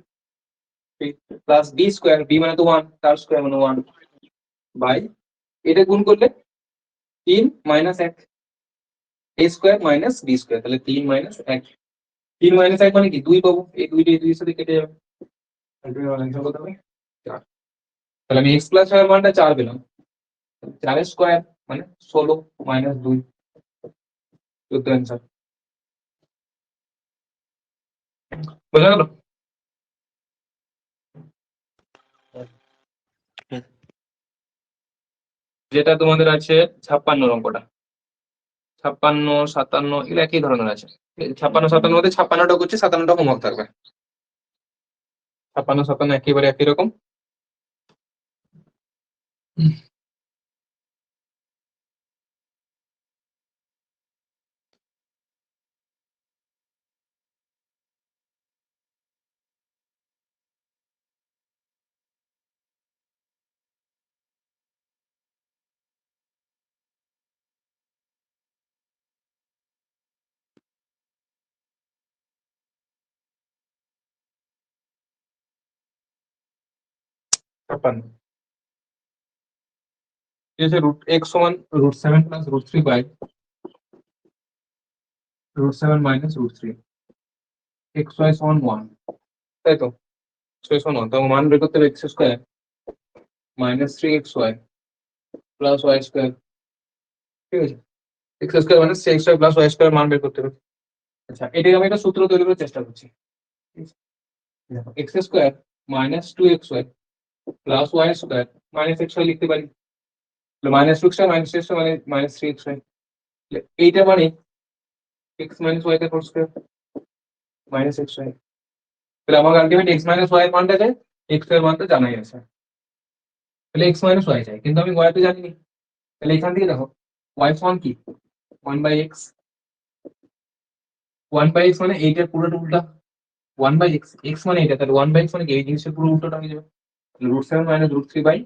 plus b square b মানে তো ওয়ান তার স্কয়ার মানে one by এটা গুণ করলে তিন মাইনাস এক এ স্কয়ার মাইনাস বি স্কয়ার, তাহলে তিন মাইনাস এক, তিন মাইনাস এক মানে কি দুই পাবো, এই দুইটা এই দুইয়ের সাথে কেটে যাবে। আনসার কত হবে চার। তাহলে আমি এক্স প্লাস ওয়াই এর মানটা চার পেলাম, চারের স্কয়ার মানে ষোলো মাইনাস দুই, চোদ্দ অ্যান্সার। বোঝা গেল? যেটা তোমাদের আছে 56 অঙ্কটা, 56 57 এগুলো একই ধরনের আছে। 56 57 মধ্যে 56টা করছি, 57টা হোমওয়ার্ক থাকবে। 56 57 একেবারে একই রকম। ছাপ্পান্ন ঠিক আছে, রুট এক্স সমান root seven plus root three by root seven minus root three, x y সমান ওয়ান, তাই তো? এক্স ওয়াই সমান ওয়ান, তো মান বের করতে হবে x square minus three x y plus y square. ঠিক আছে, x square minus three x y plus y square মান বের করতে হবে। আচ্ছা, এটাকে আমি একটা সূত্র তৈরি করার চেষ্টা করছি। দেখো x square minus two x y plus y square minus x y লিখতে পারি, minus two x y minus x y মানে মাইনাস থ্রি এক্স ওয়াই, এইটা মানে এক্স মাইনাস ওয়াই তার whole square minus x y. তাহলে আমার ultimate x minus Y এর মানটা চাই, এক্স এর মানটা জানাই আছে, তাহলে এক্স মাইনাস ওয়াই চাই, কিন্তু আমি ওয়াই তো জানি। তাহলে এখান থেকে দেখো ওয়াই সমান কি one by x, one by x মানে এইটার পুরোটা উল্টা, ওয়ান বাই এক্স এক্স মানে এটা, তাহলে ওয়ান বাই এক্স মানে কি এই জিনিসের পুরো উল্টোটা হয়ে যাবে, root seven minus root three by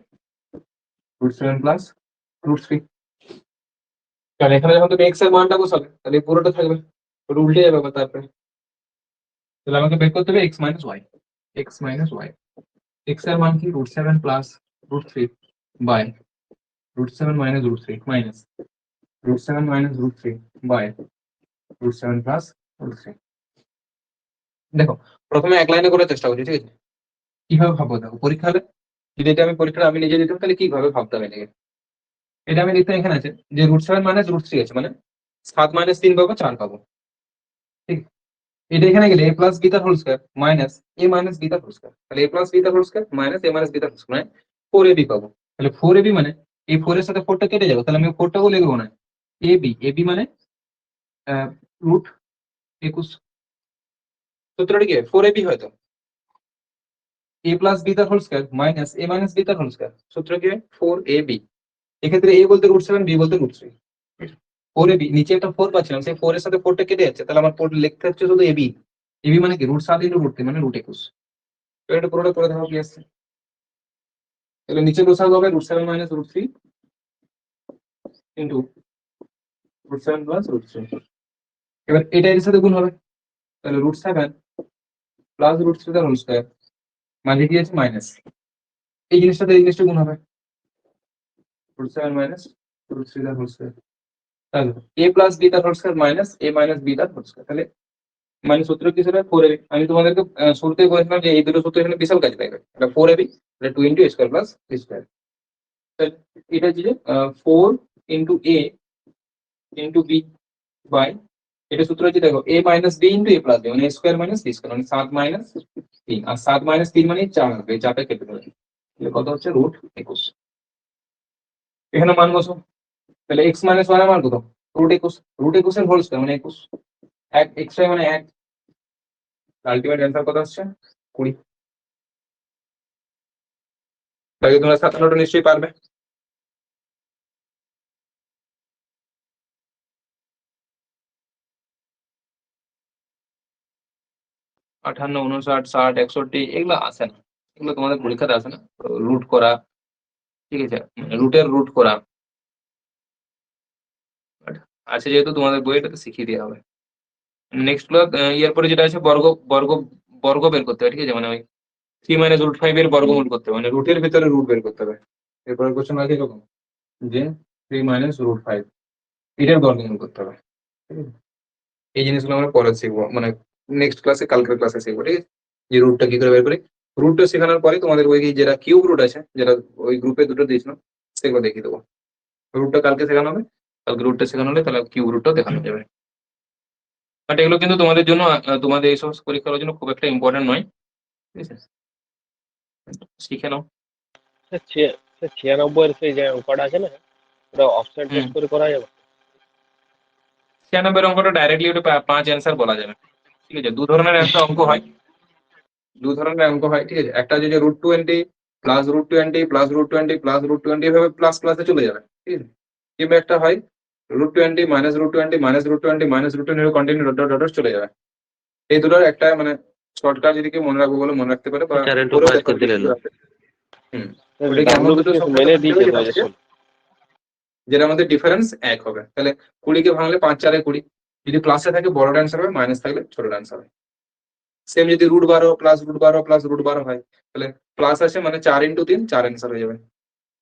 root seven plus root three. কারণ এখানে যখন তুমি এক্স এর মানটা বসাবে তাহলে এই পুরোটা থাকবে, পুরো উল্টে যাবে আবার তারপরে। তাহলে আমাকে বের করতে হবে x minus y, x minus y, x এর মান কি root seven plus root three by root seven minus root three minus root seven minus root three by root seven plus root three. দেখো প্রথমে এক লাইনে করার চেষ্টা করছি, ঠিক আছে? কিভাবে ভাববো দেখো, পরীক্ষা হলে যদি এটা আমি পরীক্ষা আমি নিজে দিতাম তাহলে কিভাবে ভাবতে হবে এটাকে। এটা আমি লিখতে এখানে আছে যে root seven minus root three আছে মানে সাত মাইনাস তিন পাবো চার পাবো, ঠিক। এটা এখানে গেলে এ প্লাস বি তার হোল স্কয়ার মাইনাস এ মাইনাস বি তার হোল স্কয়ার, তাহলে এ প্লাস বি তার হোল স্কয়ার মাইনাস এ মাইনাস বি তার হোল স্কয়ার মানে ফোর এ বি পাবো। তাহলে ফোর এ বি মানে এই ফোর এর সাথে ফোরটা কেটে যাবে, তাহলে আমি ফোরটাও লিখবো না, এ বি মানে রুট 21, সূত্রটা কি ফোর এ বি হয়তো এ প্লাস বি তার হোল স্কয়ার মাইনাস এ মাইনাস বি তার হোল স্কয়ার। সূত্র কি হয় 4ab। এক্ষেত্রে এ বলতে √7, বি বলতে √3। 4ab, নিচে একটা 4 পাচ্ছিলাম, সেই 4 এর সাথে 4 টা কেটে যাচ্ছে, তাহলে আমার লিখতে হচ্ছে শুধু এবি। এবি মানে কি √7 × √3 মানে √21। তো এটা পুরোটা করে দেখাবো কি আসছে। তাহলে নিচে লসাগু হবে √7 - √3 ইনটু √7 + √3। এবার এটা এর সাথে গুণ হবে, তাহলে √7 + √3 তার হোল স্কয়ার মানে কি আছে মাইনাস। এই জিনিসটাতে এই জিনিসটা গুণ হবে, √7 - √3 তার হোল স্কয়ার। তাহলে a + b তার whole square minus a - b তার হোল স্কয়ার। তাহলে মানে সূত্র কি ছিল 4ab। আমি তোমাদেরকে শুরুতেই বলেছিলাম যে এই দুটো সূত্র এখানে বিশাল কাজে লাগবে। এটা 4ab, এটা 2 × a² + b স্কয়ার। তাহলে এটা হচ্ছে যে 4 × a × b বাই, এটা সূত্র হচ্ছে দেখো a - b × a + b মানে a² - b স্কয়ার মানে 7 - 3, আর 7 - 3 মানে 4 হবে, এই 4টা কেটে দেবে। তাহলে কত হচ্ছে √21। এখানে মান বসো, তাহলে x - 1 এর মান কত √21। √21 এর হোল স্কয়ার মানে 21, 1 এক্সট্রা মানে 1। আলটিমেট অ্যান্সার কত আসছে 20। তাহলে তোমরা 57টা নিশ্চয়ই পারবে। আটান্ন, 59, 60, 61 এগুলো আসে না, এগুলো তোমাদের পরীক্ষাতে আসে না। রুট করা, ঠিক আছে, রুটের রুট করা আছে যেহেতু তোমাদের বই, এটাতে শিখিয়ে দেওয়া হবে। নেক্সট গুলো ইয়ার পরে যেটা আছে বর্গ, বর্গ বর্গ বের করতে হবে, ঠিক আছে, মানে ওই 3 - √5 এর বর্গমূল করতে হবে, মানে রুটের ভিতরে রুট বের করতে হবে। এরপরে কোশ্চেন আছে এরকম যে 3 - √5 এটার বর্গমূল করতে হবে, ঠিক আছে? এই জিনিসগুলো আমরা পরে শিখবো, মানে নেক্সট ক্লাসে, কালকের ক্লাসে শিখবো, ঠিক আছে, যে রুটটা কি করে বের করি। রুটটা শেখানোর পরে তোমাদের ওই যেটা কিউব রুট আছে, যেটা ওই গ্রুপে দুটো দিয়েছিল, সেগুলো দেখিয়ে দেবো। রুটটা কালকে শেখানো হবে, কালকে রুটটা শেখানো হলে তাহলে কিউব রুটটা দেখানো যাবে। বাট এগুলো কিন্তু তোমাদের জন্য তোমাদের এই সমস্ত পরীক্ষার জন্য খুব একটা ইম্পর্টেন্ট নয়, ঠিক আছে, শিখে নাও। স্যার 96 এর সেই যে অঙ্কটা আছে না, ওটা অপশন টেস্ট করে করা যাবে? 96 অঙ্কটা ডাইরেক্টলি ওটা 5 অ্যান্সার বলা যাবে, ঠিক আছে। দু ধরনের অঙ্ক হয়, ঠিক আছে। একটা হচ্ছে যে √20 + √20 + √20 + √20 এভাবে প্লাস প্লাসে চলে যাবে, ঠিক আছে। কিংবা একটা হয় √20 - √20 - √20 - √20 কন্টিনিউ ডট ডট ডট চলে যাবে। এই দুটোর একটা মানে শর্টকাট যদি কেউ মনে রাখবো বলে মনে রাখতে পারে, বা 4 × পরেও 5 দেখো করে দিলে হলো। হুম, ওটাকে এমন দুটো WBCS সংখ্যা মেনে করতে হবে দিয়েছে যেটা থেকে 2016। যেটা আমাদের ডিফারেন্স 1 হবে। তাহলে 20 কে ভাঙলে 5 × 4 = 20, যদি প্লাসে থাকে বড় অ্যান্সার হবে, মাইনাস থাকলে ছোট অ্যান্সার হবে। সেম যদি √12 + √12 + √12 হয়, তাহলে প্লাস আছে মানে 4 × 3 4 অ্যান্সার হয়ে যাবে,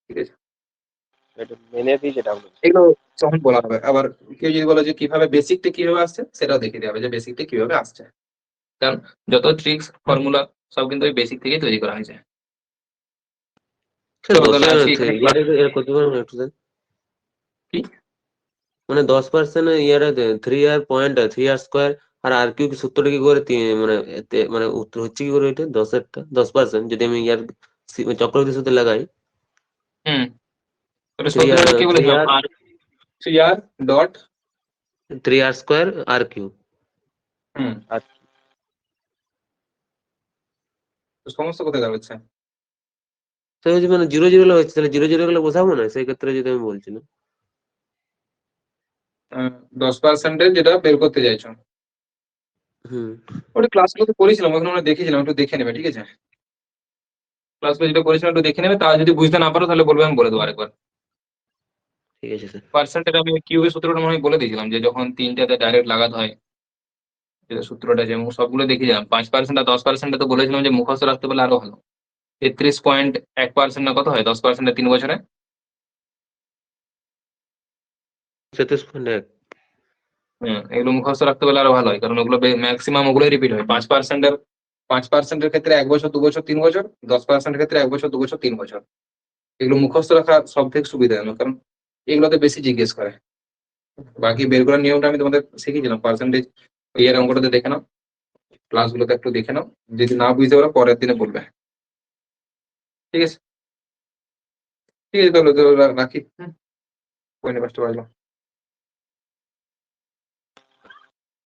ঠিক আছে। এটা মেনে দিয়েছে WBCS। এগুলো তখন বলা হবে। আবার কেউ যদি বলে যে কিভাবে বেসিকটা কিভাবে আসছে, সেটাও দেখিয়ে দেওয়া হবে যে বেসিকটা কিভাবে আসছে, কারণ যত ট্রিক্স ফর্মুলা সব কিন্তু ওই বেসিক থেকেই তৈরি করা হয়েছে। স্যার চলো 10 তাহলে আজকে এখানে ক্লাস এর করতে পারবেন একটু স্যার? কি মানে 10% ইয়ারে 3r² আর r³ সূত্রটা কি করে মানে মানে উত্তর হচ্ছে কি করে এটা 10-এরটা 10% যদি আমি ইয়ার চক্রবর্তী সূত্র লাগাই, হুম, তাহলে 3r সূত্রটা কি বলেছিলাম 3r আর 3r ডট 3r² r³ হুম, আর তো সমস্ত কোথায় দাঁড়াচ্ছে? তো ওই যে মানে 0 0 গুলো হচ্ছে, তাহলে 0 0 গুলো বোঝাবো না সেই ক্ষেত্রে যদি আমি বলছি না। 10% যেটা বের করতে চাইছো, হুম, ওটা ক্লাসগুলোতে করেছিলাম, ওখানে আমরা দেখেছিলাম, একটু দেখে নেবে, ঠিক আছে। ক্লাসগুলো যেটা করেছিলাম একটু দেখে নেবে, তা যদি বুঝতে না পারো তাহলে বলবে, আমি বলে দেবো আরেকবার। ঠিক আছে স্যার। পার্সেন্টেজ আমি কিউবের সূত্রটা মনে হয় বলে দিয়েছিলাম, যে যখন তিনটাতে ডাইরেক্ট লাগাতে হয়, যেটা সূত্রটা যে সবগুলো দেখিয়েছিলাম। 5% আর 10% তো বলেছিলাম যে মুখস্থ রাখতে পারলে আরো ভালো। 33.1% না কত হয় 10% 3 বছরে? 33.1। এগুলো মুখস্থ রাখতে পারলে আরো ভালো হয়, কারণ ওগুলো ম্যাক্সিমাম ওগুলোই রিপিট হয়। 5%-এর ক্ষেত্রে 1 বছর 2 বছর 3 বছর, 10%-এর ক্ষেত্রে 1 বছর 2 বছর 3 বছর। এগুলো মুখস্থ রাখা সব থেকে সুবিধাজনক, কারণ এগুলোতে বেশি জিজ্ঞেস করে। বাকি বের করার নিয়মটা আমি তোমাদের শিখিয়েছিলাম, পার্সেন্টেজ এর অঙ্কটাতে দেখে নাও, ক্লাসগুলোতে একটু দেখে নাও, যদি না বুঝতে পারো পরের দিনে বলবে, ঠিক আছে। ঠিক আছে, তাহলে রাখি। 5:05 বাজলো।